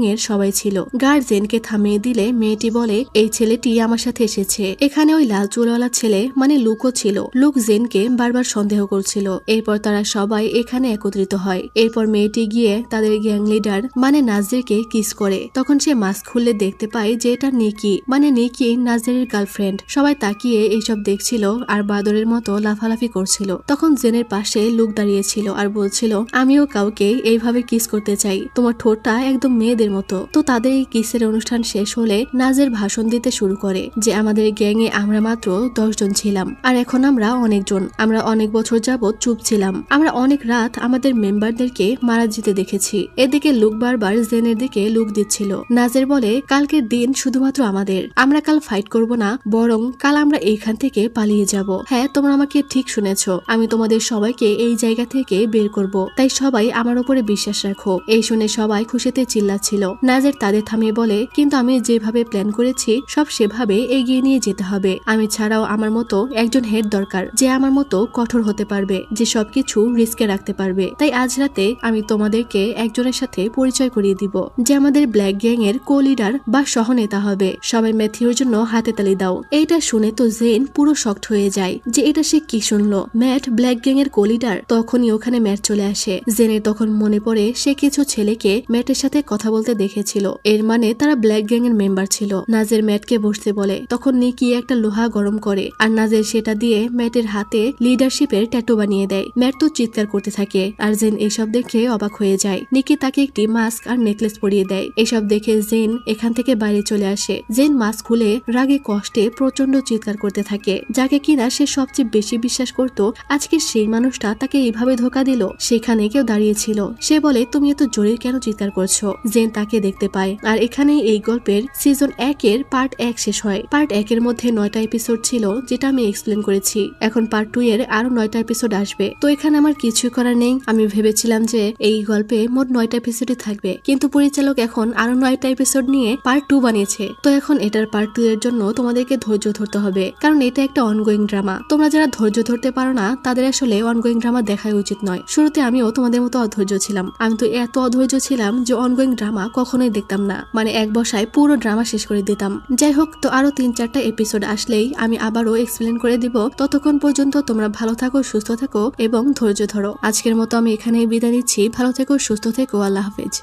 এর সবাই ছিল। গার্ড জেনকে থামিয়ে দিলে মেয়েটি বলে এই ছেলেটি আমার সাথে এসেছে। এখানে ওই লাল চুলওয়ালা ছেলে মানে লুকও ছিল। লুক জেনকে বারবার সন্দেহ করছিল। এরপর তারা সবাই এখানে একত্রিত হয়। এরপর মেয়েটি গিয়ে তাদের গ্যাং লিডার মানে নাজিরকে কিস করে। তখন সে মাস্ক খুললে দেখতে পায় যে এটা নিকি মানে নিকি নাজিরের গার্লফ্রেন্ড। সবাই তাকিয়ে এইসব দেখছিল আর বাদরের মতো লাফালাফি করছিল। তখন জেনের পাশে লুক দাঁড়িয়েছিল আর বলছিল আমিও কাউকে এইভাবে কিস করতে চাই, তোমার ঠোঁটটা একদম মেয়েদের মতো। তো তাদের এই কিসের অনুষ্ঠান শেষ হলে নাজের ভাষণ দিতে শুরু করে যে আমাদের গ্যাং এ আমরা মাত্র 10 জন ছিলাম আর এখন আমরা অনেকজন, আমরা অনেক বছর যাবত চুপ ছিলাম, আমরা অনেক রাত আমাদের মেম্বারদেরকে মারা যেতে দেখেছি। এদিকে লুক বারবার জেনের দিকে লুক দিচ্ছিল। নাজের বলে কালকের দিন শুধুমাত্র আমাদের, আমরা কাল ফাইট করব না, বরং কাল আমরা এইখান থেকে পালিয়ে যাব। হ্যাঁ তোমরা আমাকে ঠিক শুনেছ, আমি তোমাদের সবাইকে এই জায়গা থেকে বের করব, তাই সবাই আমার উপরে বিশ্বাস রাখো। এই শুনে সবাই খুশিতে চিল্লাচ্ছিল। নাজের তাদের থামিয়ে বলে কিন্তু আমি যেভাবে প্ল্যান করেছি সব সেভাবে এগিয়ে নিয়ে যেতে হবে। আমি ছাড়াও আমার মতো একজন হেড দরকার যে আমার মতো কঠোর হতে পারবে, যে সবকিছু রিস্কে রাখতে পারবে। তাই আজ রাতে আমি তোমাদেরকে একজনের সাথে পরিচয় করিয়ে দিব যে আমাদের ব্ল্যাক গ্যাং এর কো লিডার বা সহনেতা হবে। সবাই ম্যাথিউর জন্য হাতে তালি দাও। এইটা শুনে তো জেন পুরো শকড হয়ে যায় যে এটা সে কি শুনলো, ম্যাট ব্ল্যাক গ্যাং এর কো লিডার। তখনই ওখানে ম্যাট চলে আসে। জেনের তখন মনে পড়ে সে কিছু ছেলেকে ম্যাটের সাথে কথা বলতে দেখেছিল, এর মানে তারা ব্ল্যাক গ্যাং এর মেম্বার ছিল। নাজের ম্যাটকে বসতে বলে, তখন নিকি একটা লোহা গরম করে আর নাজের সেটা দিয়ে ম্যাটের হাতে লিডারশিপের ট্যাটু বানিয়ে দেয়। ম্যাট তো চিৎকার করতে থাকে আর জেন এসব দেখে অবাক হয়ে যায়। নিকি তাকে একটি মাস্ক আর নেকলেস পরিয়ে দেয়। এসব দেখে জেন এখান থেকে বাইরে চলে আসে। জেন মাস্ক খুলে রাগে কষ্টে প্রচন্ড চিৎকার করতে থাকে, যাকে কিনা সে সবচেয়ে বেশি বিশ্বাস করত আজকে সেই মানুষটা তাকে এইভাবে ধোকা দিল। সেখানে কেউ দাঁড়িয়েছিল। সে বলে তুমি এত জোরে কেন চিৎকার করছো। জেন তাকে দেখতে পায় আর এখানেই এই গল্পের সিজন 1 এর পার্ট 1 শেষ হয়। পার্ট 1 এর মধ্যে 9টা এপিসোড ছিল যেটা আমি এক্সপ্লেন করেছি। এখন পার্ট 2 এর আরো 9টা এপিসোড আসবে। তো এখানে আমার কিছু করার নেই। আমি ভেবেছিলাম যে এই গল্পে মোট 9টা এপিসোডই থাকবে, কিন্তু পরিচালক এখন আরো 9টা এপিসোড নিয়ে পার্ট 2 বানিয়েছে। তো এখন এটার পার্ট 2 এর জন্য তোমাদেরকে ধৈর্য ধরতে হবে, কারণ এটা একটা অনগোয়িং ড্রামা। তোমরা যারা ধৈর্য ধরতে পারো না তাদের আসলে অনগোয়িং ড্রামা দেখাই উচিত নয়। শুরুতে আমিও তোমাদের মতো অধৈর্য ছিলাম। আমি তো এত অধৈর্য ছিলাম যে অনগোয়িং ড্রামা কখনোই দেখতাম না, মানে এক বসায় পুরো ড্রামা শেষ করে দিতাম। যাই হোক, তো আরো 3-4টা এপিসোড আসলেই আমি আবারও এক্সপ্লেন করে দিব। ততক্ষণ পর্যন্ত তোমরা ভালো থাকো, সুস্থ থাকো এবং ধৈর্য ধরো। আজকের মতো আমি এখানেই বিদায় নিচ্ছি। ভালো থেকো, সুস্থ থেকো, আল্লাহ হাফেজ।